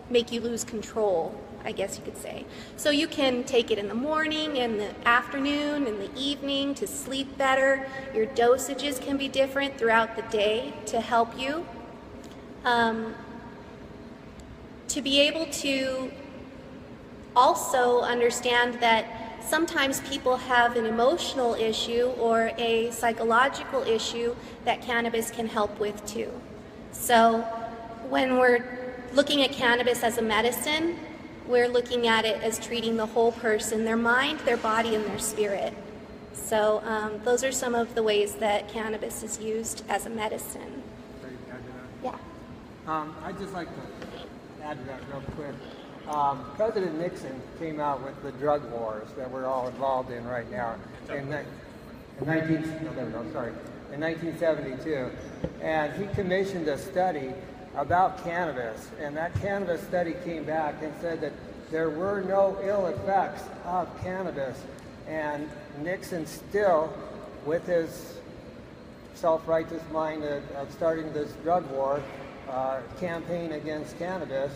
make you lose control, I guess you could say. So you can take it in the morning, in the afternoon, in the evening to sleep better. Your dosages can be different throughout the day to help you. To be able to also understand that sometimes people have an emotional issue or a psychological issue that cannabis can help with too. So when we're looking at cannabis as a medicine, we're looking at it as treating the whole person, their mind, their body, and their spirit. So those are some of the ways that cannabis is used as a medicine. Yeah. I'd just like to add to that real quick. President Nixon came out with the drug wars that we're all involved in right now in 1972, and he commissioned a study about cannabis, and that cannabis study came back and said that there were no ill effects of cannabis, and Nixon still, with his self-righteous mind of starting this drug war campaign against cannabis,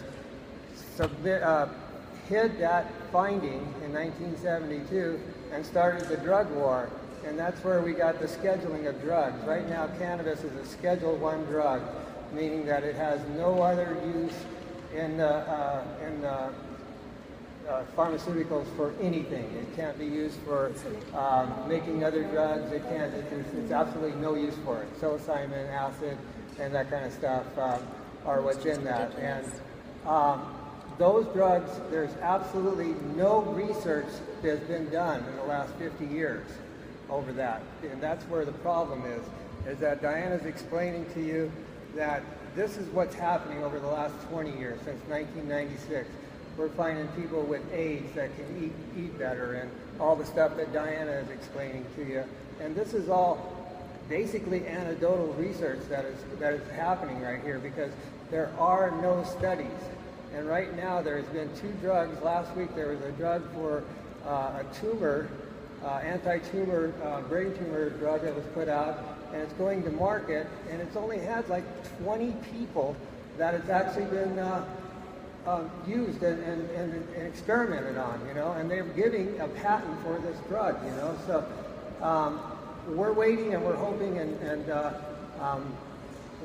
hid that finding in 1972 and started the drug war, and that's where we got the scheduling of drugs. Right now, cannabis is a Schedule I drug, meaning that it has no other use in pharmaceuticals for anything. It can't be used for making other drugs. It can't. It's absolutely no use for it. Psilocybin, acid, and that kind of stuff are what's in that. And those drugs, there's absolutely no research that's been done in the last 50 years over that. And that's where the problem is that Diana's explaining to you that this is what's happening over the last 20 years, since 1996. We're finding people with AIDS that can eat better, and all the stuff that Diana is explaining to you. And this is all basically anecdotal research that is happening right here, because there are no studies. And right now there's been 2 drugs. Last week there was a drug for a tumor, anti-tumor brain tumor drug that was put out, and it's going to market, and it's only had like 20 people that it's actually been used and experimented on, you know, and they're giving a patent for this drug, you know. So we're waiting and we're hoping and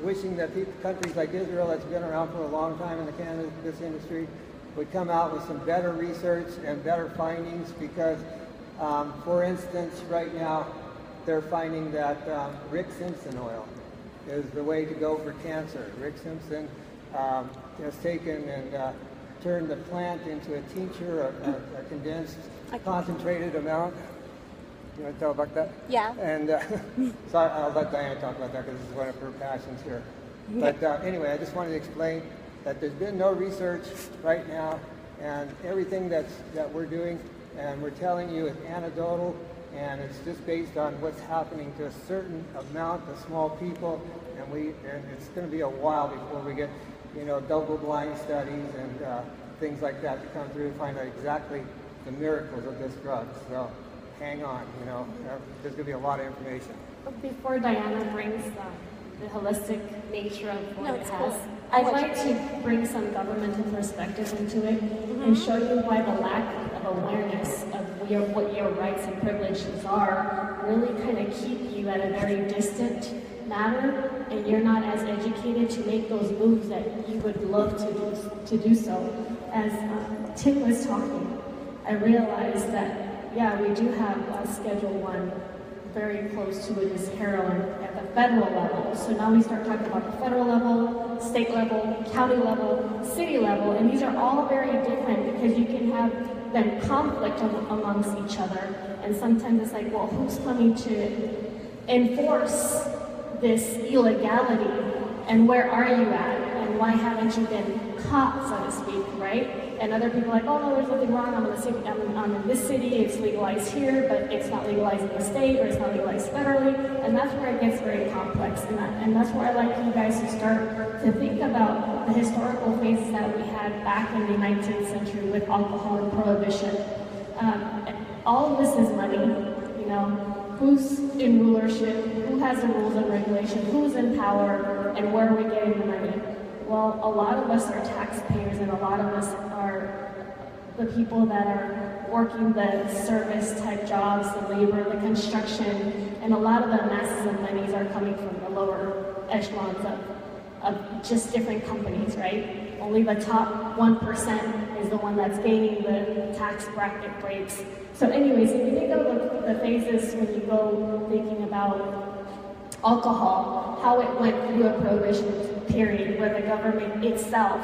wishing that countries like Israel, that's been around for a long time in the cannabis industry, would come out with some better research and better findings, because for instance, right now they're finding that Rick Simpson oil is the way to go for cancer. Rick Simpson has taken and turned the plant into a tincture, a condensed, concentrated amount. You want to tell about that? Yeah. And so I'll let Diana talk about that, because this is one of her passions here. But anyway, I just wanted to explain that there's been no research right now, and everything that we're doing and we're telling you is anecdotal, and it's just based on what's happening to a certain amount of small people, and it's going to be a while before we get, you know, double-blind studies and things like that to come through and find out exactly the miracles of this drug. So hang on, you know, there's going to be a lot of information. Before Diana brings the holistic nature of what it has, I'd like to bring some governmental perspective into it and show you why the lack of awareness of what your rights and privileges are really kind of keep you at a very distant matter, and you're not as educated to make those moves that you would love to do so. As Tim was talking, I realized that, yeah, we do have a Schedule I. Very close to it is heroin at the federal level. So now we start talking about the federal level, state level, county level, city level, and these are all very different, because you can have then conflict amongst each other. And sometimes it's like, well, who's coming to enforce this illegality? And where are you at? And why haven't you been caught, so to speak, right? And other people are like, oh no, there's nothing wrong. I'm in this city, it's legalized here, but it's not legalized in the state, or it's not legalized federally. And that's where it gets very complex. And that's where I'd like you guys to start to think about the historical phases that we had back in the 19th century with alcohol and prohibition. All of this is money, you know. Who's in rulership? Who has the rules and regulation? Who's in power? And where are we getting the money? Well, a lot of us are taxpayers, and a lot of us are the people that are working the service type jobs, the labor, the construction, and a lot of the masses of monies are coming from the lower echelons of just different companies, right? Only the top 1% is the one that's gaining the tax bracket breaks. So anyways, if you think of the phases when you go thinking about alcohol, how it went through a prohibition period where the government itself,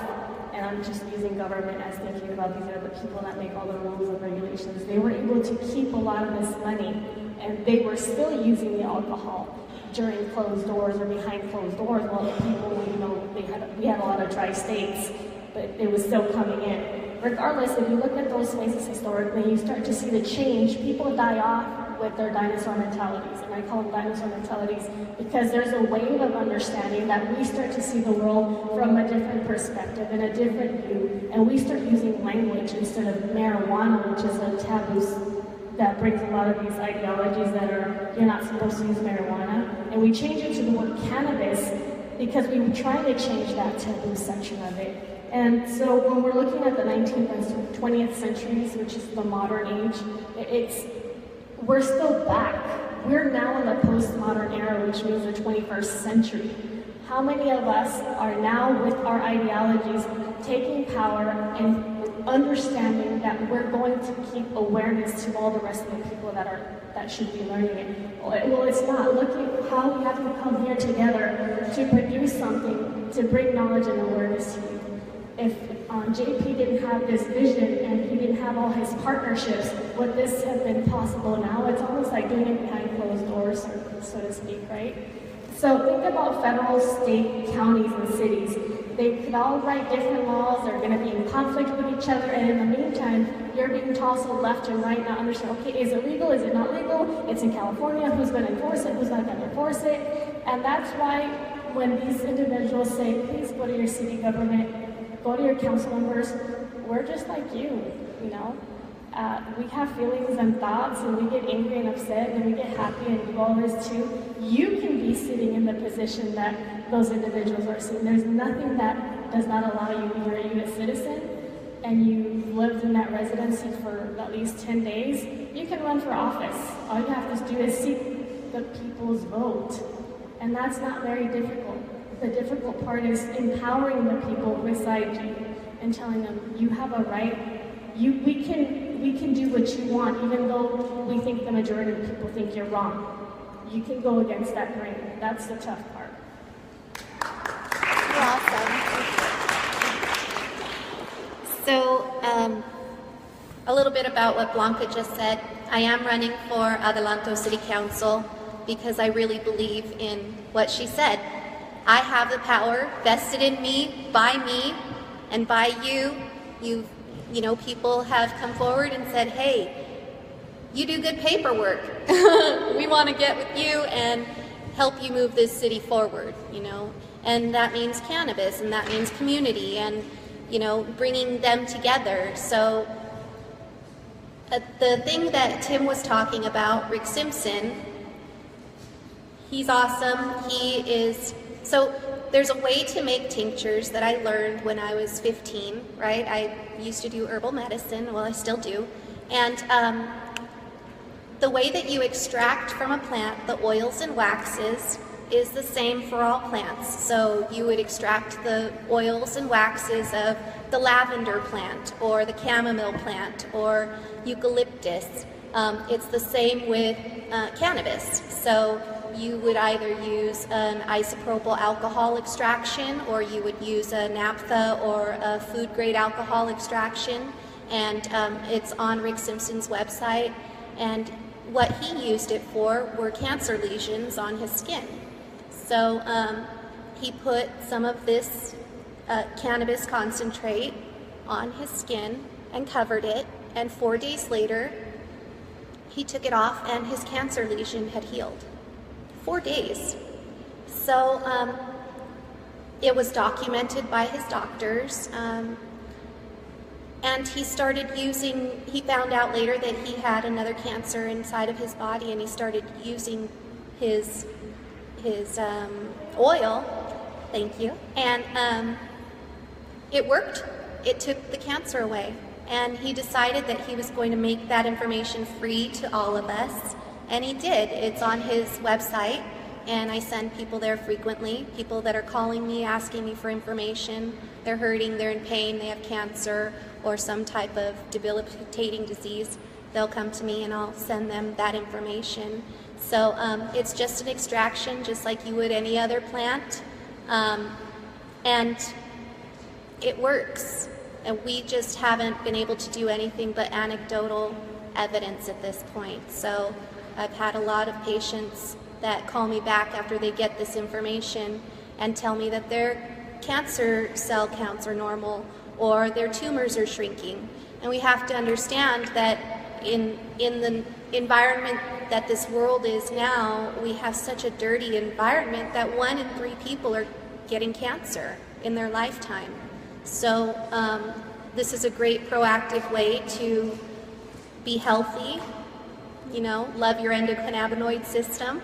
and I'm just using government as thinking about these are the people that make all the rules and regulations, they were able to keep a lot of this money, and they were still using the alcohol during closed doors or behind closed doors while the people, you know, we had a lot of dry states, but it was still coming in. Regardless, if you look at those phases historically, you start to see the change. People die off with their dinosaur mentalities, and I call them dinosaur mentalities because there's a wave of understanding that we start to see the world from a different perspective and a different view, and we start using language instead of marijuana, which is a taboo that brings a lot of these ideologies that are, you're not supposed to use marijuana, and we change it to the word cannabis because we were trying to change that taboo section of it. And so when we're looking at the 19th and 20th centuries, which is the modern age, we're still back. We're now in the postmodern era, which means the 21st century. How many of us are now with our ideologies taking power and understanding that we're going to keep awareness to all the rest of the people that should be learning it? Well, it's not. Look at how we have to come here together to produce something to bring knowledge and awareness to you. If JP didn't have this vision and he didn't have all his partnerships, would this have been possible now? It's almost like doing it behind closed doors, so to speak, right? So think about federal, state, counties, and cities. They could all write different laws, they're going to be in conflict with each other, and in the meantime, you're being tousled left and right, not understand, okay, is it legal, is it not legal? It's in California, who's going to enforce it, who's not going to enforce it? And that's why when these individuals say, please go to your city government, go to your council members, we're just like you know? We have feelings and thoughts, and we get angry and upset, and we get happy and do all this too. You can be sitting in the position that those individuals are sitting. There's nothing that does not allow you, when you're a U.S. citizen, and you've lived in that residency for at least 10 days, you can run for office. All you have to do is seek the people's vote. And that's not very difficult. The difficult part is empowering the people beside you and telling them, you have a right. We can do what you want, even though we think the majority of people think you're wrong. You can go against that grain. That's the tough part. You're awesome. So, a little bit about what Blanca just said. I am running for Adelanto City Council because I really believe in what she said. I have the power vested in me, and by you. You know, people have come forward and said, hey, you do good paperwork. We want to get with you and help you move this city forward, you know. And that means cannabis, and that means community, and, you know, bringing them together. So the thing that Tim was talking about, Rick Simpson, he's awesome. So there's a way to make tinctures that I learned when I was 15, right? I used to do herbal medicine, well, I still do. And the way that you extract from a plant the oils and waxes is the same for all plants. So you would extract the oils and waxes of the lavender plant or the chamomile plant or eucalyptus. It's the same with cannabis. So you would either use an isopropyl alcohol extraction, or you would use a naphtha or a food-grade alcohol extraction, and it's on Rick Simpson's website. And what he used it for were cancer lesions on his skin. So he put some of this cannabis concentrate on his skin and covered it, and 4 days later he took it off and his cancer lesion had healed. 4 days. So it was documented by his doctors, and he found out later that he had another cancer inside of his body, and he started using his oil, thank you, and it worked. It took the cancer away, and he decided that he was going to make that information free to all of us, and he did. It's on his website, and I send people there frequently, people that are calling me, asking me for information. They're hurting, they're in pain, they have cancer or some type of debilitating disease. They'll come to me and I'll send them that information. So it's just an extraction, just like you would any other plant, and it works. And we just haven't been able to do anything but anecdotal evidence at this point. So I've had a lot of patients that call me back after they get this information and tell me that their cancer cell counts are normal or their tumors are shrinking. And we have to understand that in the environment that this world is now, we have such a dirty environment that 1 in 3 people are getting cancer in their lifetime. So this is a great proactive way to be healthy, you know, love your endocannabinoid system,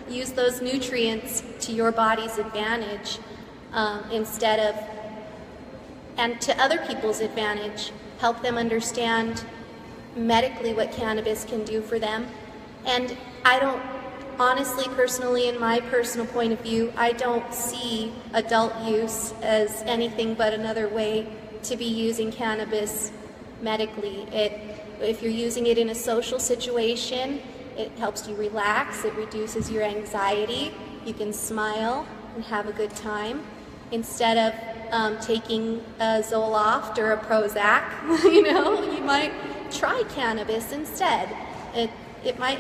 use those nutrients to your body's advantage and to other people's advantage, help them understand medically what cannabis can do for them. And I don't, honestly, personally, in my personal point of view, I don't see adult use as anything but another way to be using cannabis medically. If you're using it in a social situation, it helps you relax, it reduces your anxiety, you can smile and have a good time. Instead of taking a Zoloft or a Prozac, you know, you might try cannabis instead. It might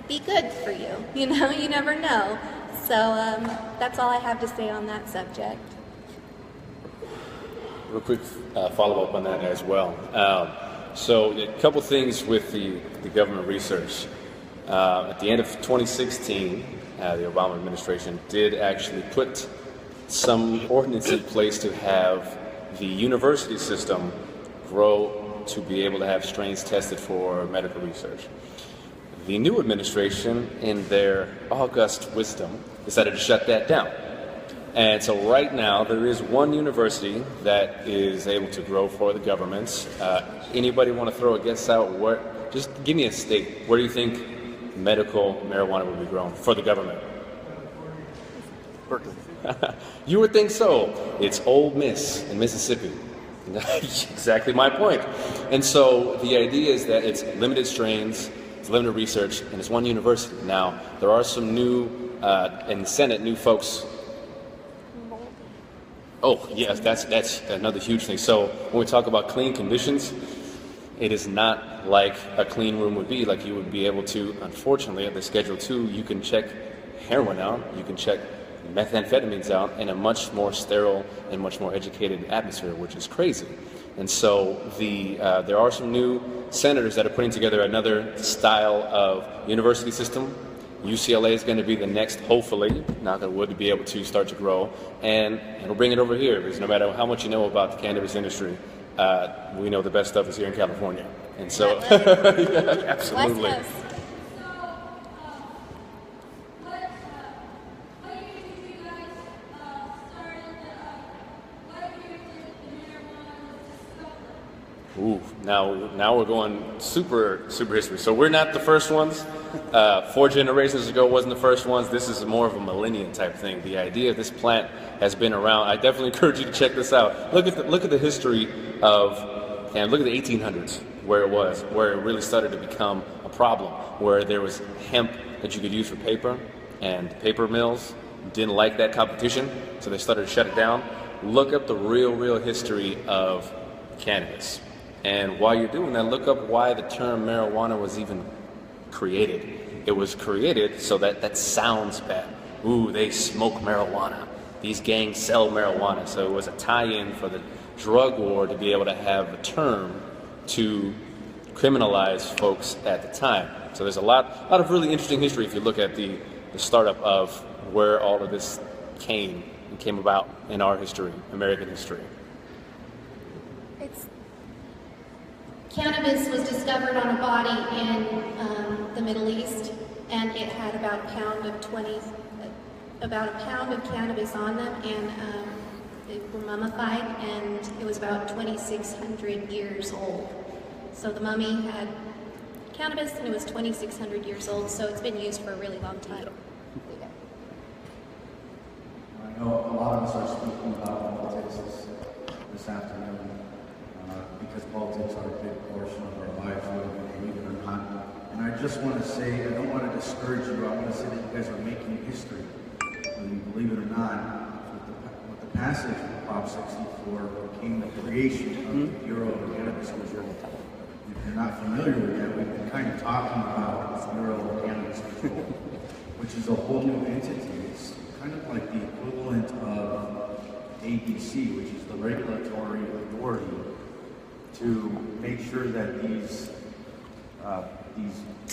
be good for you, you know, you never know. So that's all I have to say on that subject. Real quick follow-up on that as well. So a couple things with the government research. At the end of 2016, the Obama administration did actually put some ordinance in place to have the university system grow to be able to have strains tested for medical research. The new administration, in their august wisdom, decided to shut that down. And so right now, there is one university that is able to grow for the government. Anybody want to throw a guess out? Just give me a state. Where do you think medical marijuana would be grown for the government? Berkeley. You would think so. It's Ole Miss in Mississippi. Exactly my point. And so the idea is that it's limited strains, it's limited research, and it's one university. Now, there are some new, in the Senate, new folks. Oh, yes, that's another huge thing. So when we talk about clean conditions, it is not like a clean room would be. Like you would be able to, unfortunately, at the Schedule 2, you can check heroin out, you can check methamphetamines out in a much more sterile and much more educated atmosphere, which is crazy. And so there are some new senators that are putting together another style of university system. UCLA is going to be the next, hopefully, knock on wood, to be able to start to grow, and we'll bring it over here, because no matter how much you know about the cannabis industry, we know the best stuff is here in California. And so, yeah, absolutely. West Coast. Ooh, now we're going super history. So we're not the first ones. 4 generations ago wasn't the first ones. This is more of a millennium type thing. The idea of this plant has been around. I definitely encourage you to check this out. Look at the history of, and look at the 1800s where it really started to become a problem, where there was hemp that you could use for paper, and paper mills didn't like that competition, so they started to shut it down. Look up the real history of cannabis. And while you're doing that, look up why the term marijuana was even created. It was created so that that sounds bad. Ooh, they smoke marijuana. These gangs sell marijuana. So it was a tie-in for the drug war to be able to have a term to criminalize folks at the time. So there's a lot of really interesting history if you look at the startup of where all of this came about in our history, American history. Cannabis was discovered on a body in the Middle East, and it had about a pound of cannabis on them, and they were mummified, and it was about 2,600 years old. So the mummy had cannabis, and it was 2,600 years old, so it's been used for a really long time. I know a lot of us are speaking about politics this afternoon because politics are a big portion of our lives, whether we believe it or not. And I just want to say, I don't want to discourage you, I want to say that you guys are making history, whether you believe it or not. With the passage of Prop 64 came the creation of the Bureau of Cannabis Control. If you're not familiar with that, we've been kind of talking about the Bureau of Cannabis Control, which is a whole new entity. It's kind of like the equivalent of ABC, which is the regulatory authority to make sure that these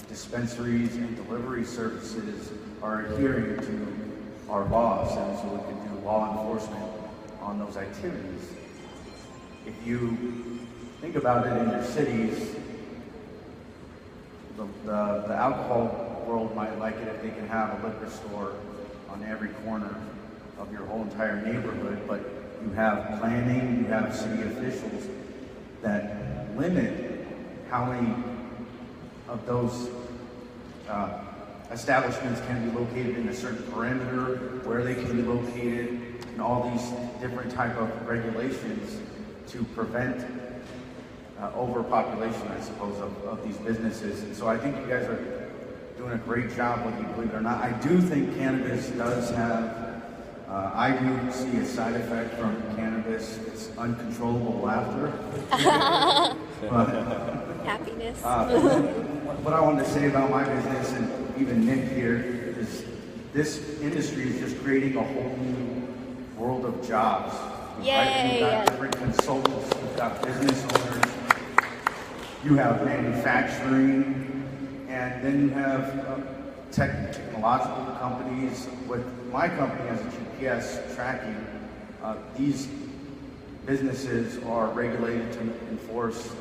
dispensaries and delivery services are adhering to our laws, and so we can do law enforcement on those activities. If you think about it in your cities, the alcohol world might like it if they can have a liquor store on every corner of your whole entire neighborhood, but you have planning, you have city officials that limit how many of those establishments can be located in a certain perimeter, where they can be located, and all these different type of regulations to prevent overpopulation, I suppose, of these businesses. And so I think you guys are doing a great job, whether you believe it or not. I do think cannabis does have, I do see a side effect from cannabis. It's uncontrollable laughter. Happiness. What I wanted to say about my business, and even Nick here, is this industry is just creating a whole new world of jobs. Yay! Right? You've got different consultants, you've got business owners, you have manufacturing, and then you have technological companies. With my company as a GPS tracking, these businesses are regulated to enforce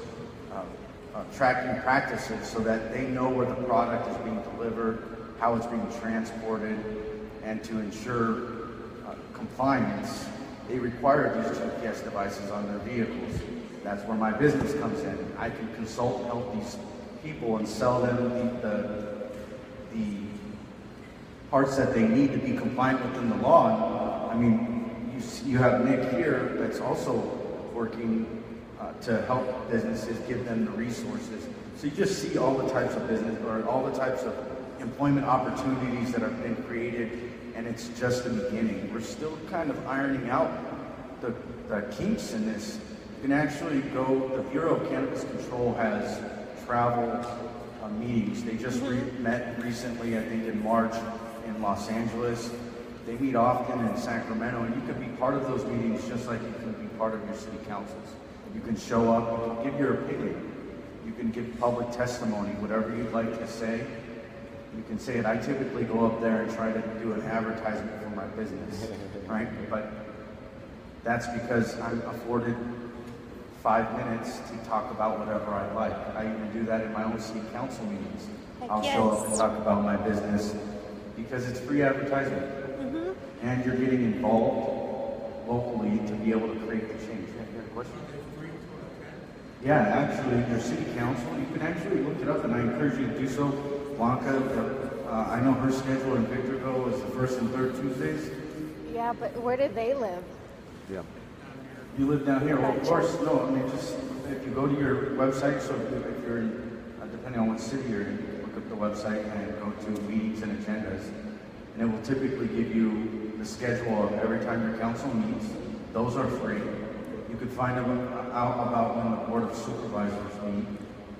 tracking practices so that they know where the product is being delivered, how it's being transported, and to ensure compliance, they require these GPS devices on their vehicles. That's where my business comes in. I can consult and help these people and sell them the parts that they need to be compliant within the law. I mean, you have Nick here that's also working to help businesses, give them the resources. So you just see all the types of business, or all the types of employment opportunities that have been created, and it's just the beginning. We're still kind of ironing out the kinks in this. You can actually go, the Bureau of Cannabis Control has travel meetings. They just met recently, I think in March, in Los Angeles. They meet often in Sacramento, and you can be part of those meetings just like you can be part of your city councils. You can show up, you can give your opinion, you can give public testimony, whatever you'd like to say. You can say it. I typically go up there and try to do an advertisement for my business, right? But that's because I'm afforded 5 minutes to talk about whatever I like. I even do that in my own city council meetings. I'll show up and talk about my business because it's free advertisement. And you're getting involved locally to be able to create the change. You have a question? Yeah, actually, your city council, you can actually look it up, and I encourage you to do so. Blanca, I know her schedule in Victorville is the first and third Tuesdays. Yeah, but where do they live? Yeah. You live down here? Well, of course, no, I mean, just if you go to your website, so if you're in, depending on what city you're in, look up the website and go to meetings and agendas, and it will typically give you the schedule of every time your council meets. Those are free. you could find out about when the Board of Supervisors meet,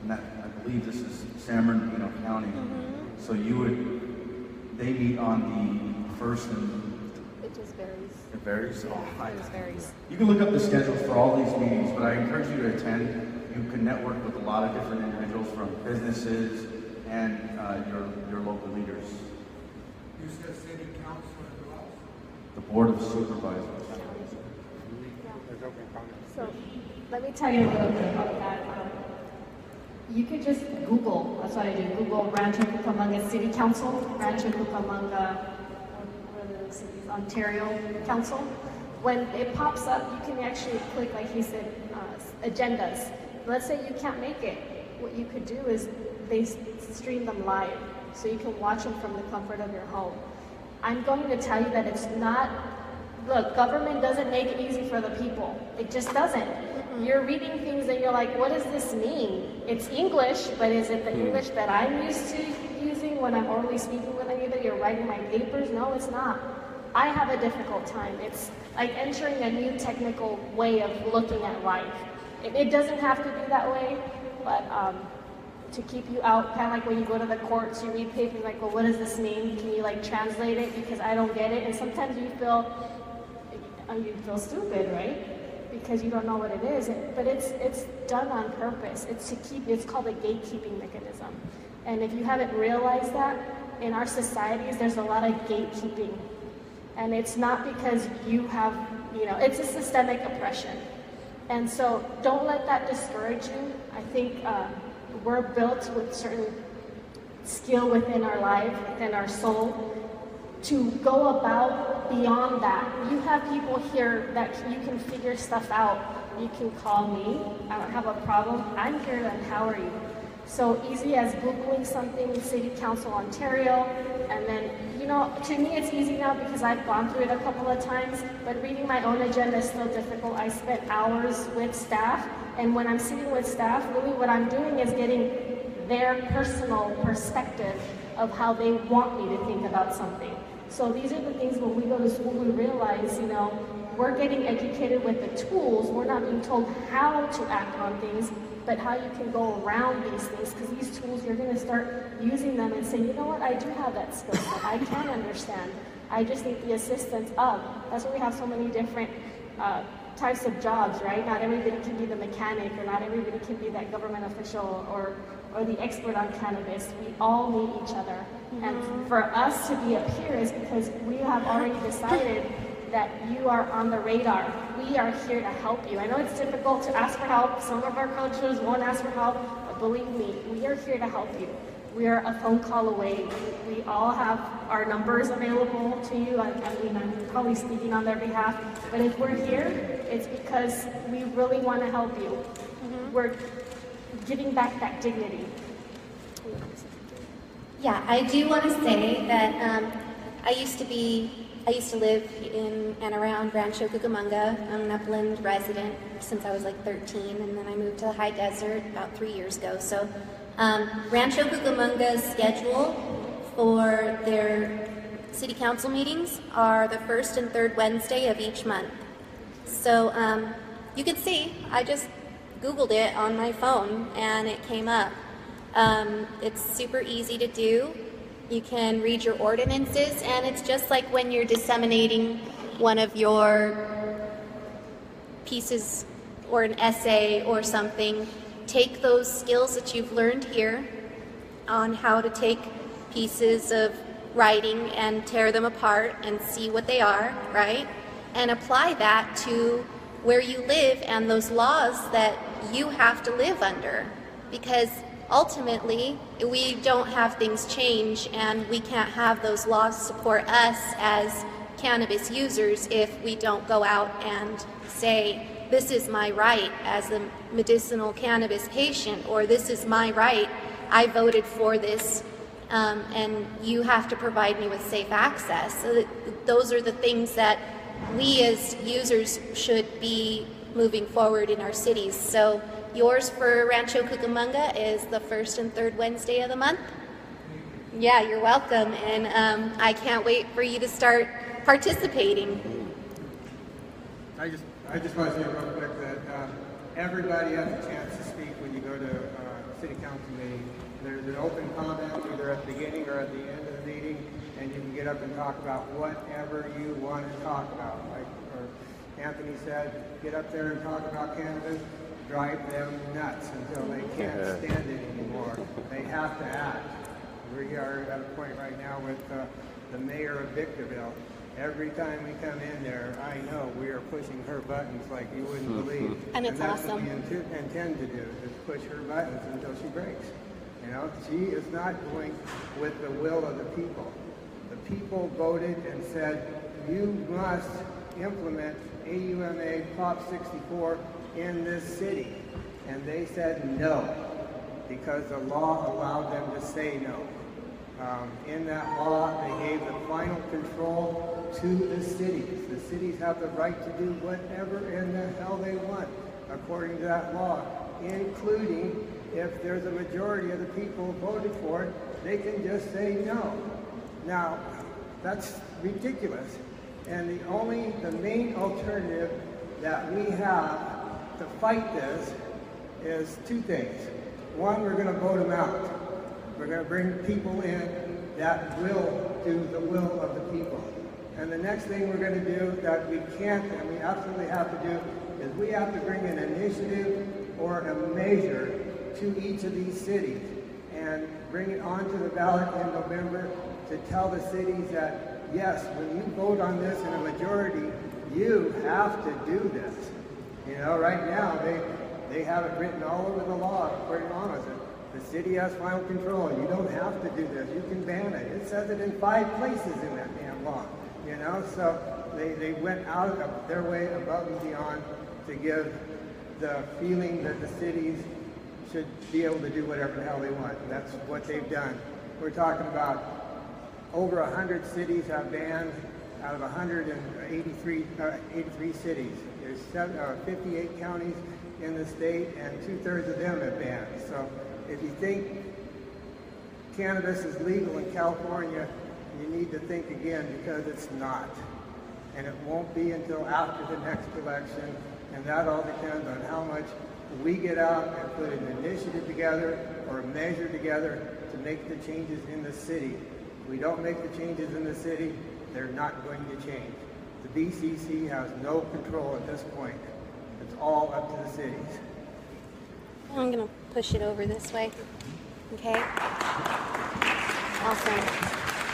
and that, I believe this is San Bernardino County. So they meet on the first and... It just varies. It varies? Oh, It just varies. you can look up the schedules for all these meetings, but I encourage you to attend. You can network with a lot of different individuals from businesses and your local leaders. You said city council and who else? The Board of Supervisors. So let me tell you a little bit about that. You could just Google, that's what I do, Google Rancho Cucamonga City Council, Rancho Cucamonga, what are those cities, Ontario Council. When it pops up, you can actually click, like he said, agendas. Let's say you can't make it. What you could do is they stream them live, so you can watch them from the comfort of your home. I'm going to tell you that it's not, look, government doesn't make it easy for the people. It just doesn't. You're reading things and you're like, what does this mean? It's English, but is it the English that I'm used to using when I'm orally speaking with anybody or writing my papers? No, it's not. I have a difficult time. It's like entering a new technical way of looking at life. It doesn't have to be that way, but to keep you out, kind of like when you go to the courts, you read papers like, well, what does this mean? Can you like translate it? Because I don't get it. And sometimes you feel stupid, right? Because you don't know what it is. But it's done on purpose. It's called a gatekeeping mechanism. And if you haven't realized that, in our societies, there's a lot of gatekeeping. And it's not because you have, it's a systemic oppression. And so don't let that discourage you. I think we're built with certain skill within our life, within our soul, to go about beyond that. You have people here that you can figure stuff out. You can call me. I don't have a problem. I'm here to empower you. So easy as Googling something, City Council Ontario, and then, to me it's easy now because I've gone through it a couple of times, but reading my own agenda is still difficult. I spent hours with staff, and when I'm sitting with staff, really what I'm doing is getting their personal perspective of how they want me to think about something. So these are the things when we go to school, we realize, we're getting educated with the tools. We're not being told how to act on things, but how you can go around these things, because these tools, you're going to start using them and say, you know what, I do have that skill set. I can understand. I just need the assistance of. That's why we have so many different types of jobs, right? Not everybody can be the mechanic, or not everybody can be that government official or the expert on cannabis. We all need each other. And for us to be up here is because we have already decided that you are on the radar. We are here to help you. I know it's difficult to ask for help. Some of our coaches won't ask for help, but believe me, we are here to help you. We are a phone call away. We all have our numbers available to you. I mean, I'm probably speaking on their behalf, but if we're here, it's because we really want to help you. We're giving back that dignity. Yeah, I do want to say that I used to live in and around Rancho Cucamonga. I'm an upland resident since I was like 13, and then I moved to the High Desert about 3 years ago. So Rancho Cucamonga's schedule for their city council meetings are the first and third Wednesday of each month. So you can see, I just Googled it on my phone and it came up. It's super easy to do. You can read your ordinances, and it's just like when you're disseminating one of your pieces or an essay or something. Take those skills that you've learned here on how to take pieces of writing and tear them apart and see what they are, right? And apply that to where you live and those laws that you have to live under. Because ultimately, we don't have things change, and we can't have those laws support us as cannabis users if we don't go out and say, this is my right as a medicinal cannabis patient, or this is my right, I voted for this, and you have to provide me with safe access. So those are the things that we as users should be moving forward in our cities. So yours for Rancho Cucamonga is the first and third Wednesday of the month. Yeah, you're welcome, and I can't wait for you to start participating. I just want to say real quick that everybody has a chance to speak when you go to city council meeting. There's an open comment either at the beginning or at the end of the meeting, and you can get up and talk about whatever you want to talk about. Like Anthony said, get up there and talk about cannabis, drive them nuts until they can't stand it anymore. They have to act. We are at a point right now with the mayor of Victorville. Every time we come in there, I know we are pushing her buttons like you wouldn't believe. And it's that's awesome. what we intend to do, is push her buttons until she breaks. You know, she is not going with the will of the people. The people voted and said, you must implement AUMA Prop 64 in this city. And they said no, because the law allowed them to say no. In that law, they gave the final control to the cities. The cities have the right to do whatever in the hell they want, according to that law, including if there's a majority of the people who voted for it, they can just say no. Now, that's ridiculous. And the main alternative that we have to fight this is two things. One, we're going to vote them out. We're going to bring people in that will do the will of the people. And the next thing we're going to do that we can't and we absolutely have to do is we have to bring an initiative or a measure to each of these cities and bring it onto the ballot in November to tell the cities that, yes, when you vote on this in a majority, you have to do this. You know, right now, they have it written all over the law, according to law. The city has final control. You don't have to do this. You can ban it. It says it in 5 places in that damn law. You know, so they went out of their way above and beyond to give the feeling that the cities should be able to do whatever the hell they want. And that's what they've done. We're talking about over 100 cities have banned out of 83 cities. There's 58 counties in the state, and 2/3 of them have banned. So if you think cannabis is legal in California, you need to think again, because it's not. And it won't be until after the next election, and that all depends on how much we get out and put an initiative together or a measure together to make the changes in the city. If we don't make the changes in the city, they're not going to change. The BCC has no control at this point. It's all up to the cities. I'm going to push it over this way. Okay? Awesome.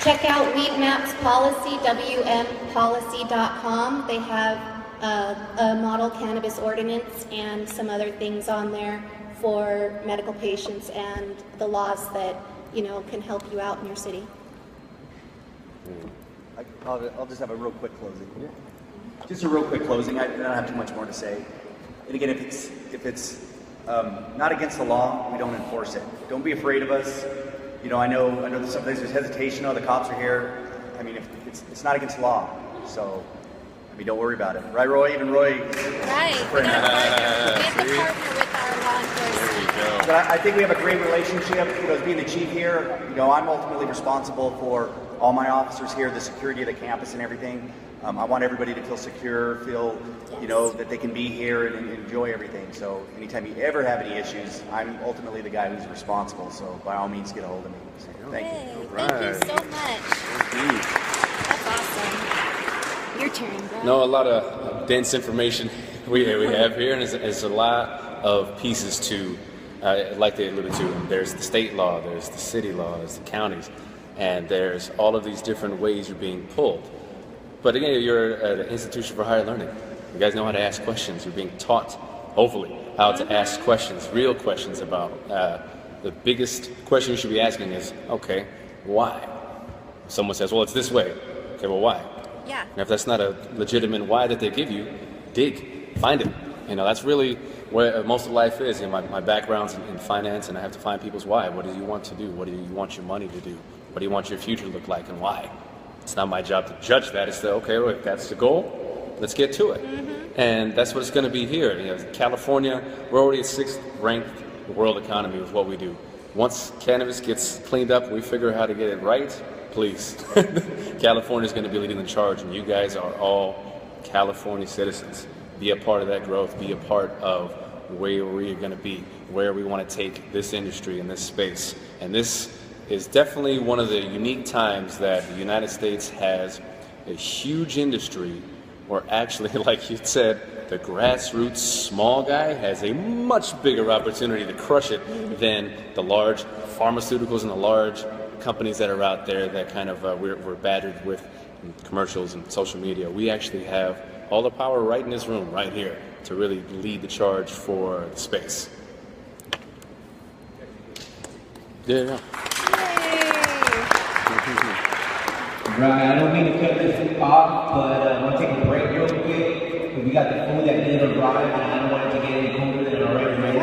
Check out Weed Maps Policy, wmpolicy.com. They have a model cannabis ordinance and some other things on there for medical patients and the laws that, you know, can help you out in your city. I'll just have a real quick closing. Yeah. Just a real quick closing. I don't have too much more to say. And again, if it's not against the law, we don't enforce it. Don't be afraid of us. You know, I know that sometimes there's hesitation. Oh, the cops are here. I mean, if it's not against the law, so I mean, don't worry about it, right, Roy? Even Roy. Right. We have to partner with our law enforcement. But I think we have a great relationship. You know, as being the chief here, you know, I'm ultimately responsible for all my officers here, the security of the campus and everything. I want everybody to feel secure, feel, you know, that they can be here and enjoy everything. So anytime you ever have any issues, I'm ultimately the guy who's responsible. So by all means, get a hold of me. So, thank you. Thank you so much. That's awesome. Your turn, bro. No, a lot of dense information we have here, and it's a lot of pieces to, like they alluded to. There's the state law, there's the city law, there's the counties, and there's all of these different ways you're being pulled. But again, you're at an institution for higher learning. You guys know how to ask questions. You're being taught, hopefully, how to ask questions, real questions about. The biggest question you should be asking is, okay, why? Someone says, well, it's this way. Okay, well, why? Yeah. And if that's not a legitimate why that they give you, dig, find it. You know, that's really where most of life is. You know, my background's in finance, and I have to find people's why. What do you want to do? What do you want your money to do? What do you want your future to look like, and why? It's not my job to judge that. It's okay, well, if that's the goal, let's get to it. Mm-hmm. And that's what it's going to be here. You know, California, we're already at 6th ranked in the world economy with what we do. Once cannabis gets cleaned up and we figure out how to get it right, please. California is going to be leading the charge, and you guys are all California citizens. Be a part of that growth, be a part of where we're going to be, where we want to take this industry and this space. And this is definitely one of the unique times that the United States has a huge industry, or actually, like you said, the grassroots small guy has a much bigger opportunity to crush it than the large pharmaceuticals and the large companies that are out there that kind of we're battered with commercials and social media. We actually have all the power right in this room, right here, to really lead the charge for the space. Yeah. Right, I don't mean to cut this off, but I want to take a break real quick. We got the food that didn't arrive, and I don't want it to get any colder than it already right now.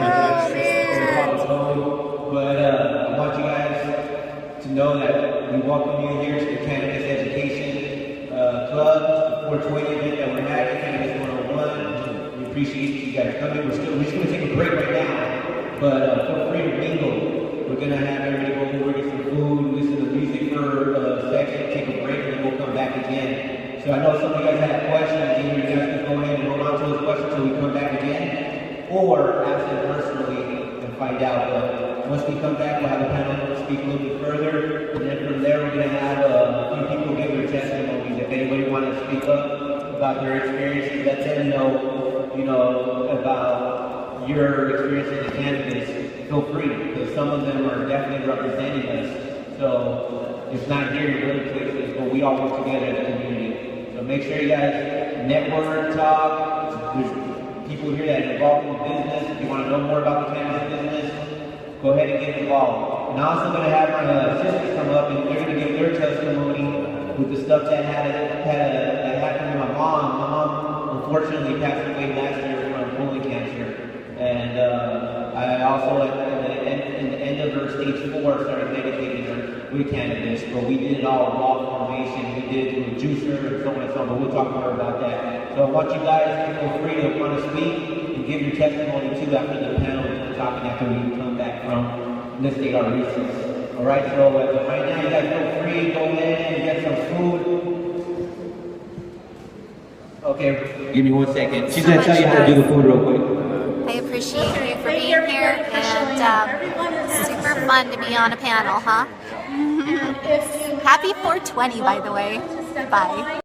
But I want you guys to know that we welcome you here to the Cannabis Education Club, the 420 event that we're having, Cannabis 101. We appreciate you guys coming. We're just going to take a break right now, but feel free to mingle. We're going to have everybody go over, get some food, listen to music for a second, take a break, and then we'll come back again. So I know some of you guys have questions, either you guys can go ahead and hold on to those questions until we come back again, or ask them personally and find out. But once we come back, we'll have a panel speak a little bit further, and then from there we're going to have a few people give their testimonies. If anybody wants to speak up about their experiences, let them know, about your experiences in cannabis. Feel free, because some of them are definitely representing us. So it's not here in other places, but we all work together as a community. So make sure you guys network, talk. There's people here that are involved in the business. If you want to know more about the cannabis business, go ahead and get involved. And I'm also going to have my sisters come up, and they're going to give their testimony with the stuff that happened to my mom. My mom unfortunately passed away last year from colon cancer. And I also, in the end of her stage 4, started medicating her with cannabis, but we did it all raw formation. We did it through a juicer and so on and so on, but we'll talk more about that. So I want you guys to feel free to want to speak and give your testimony too after the panel and talking after we come back from this day our recess. All right, so right now you guys feel free, go ahead and get some food. Okay, give me 1 second. She's going to tell you how to do the food real quick. I appreciate you for being here, and super fun to be on a panel, huh? Happy 420, by the way. Bye.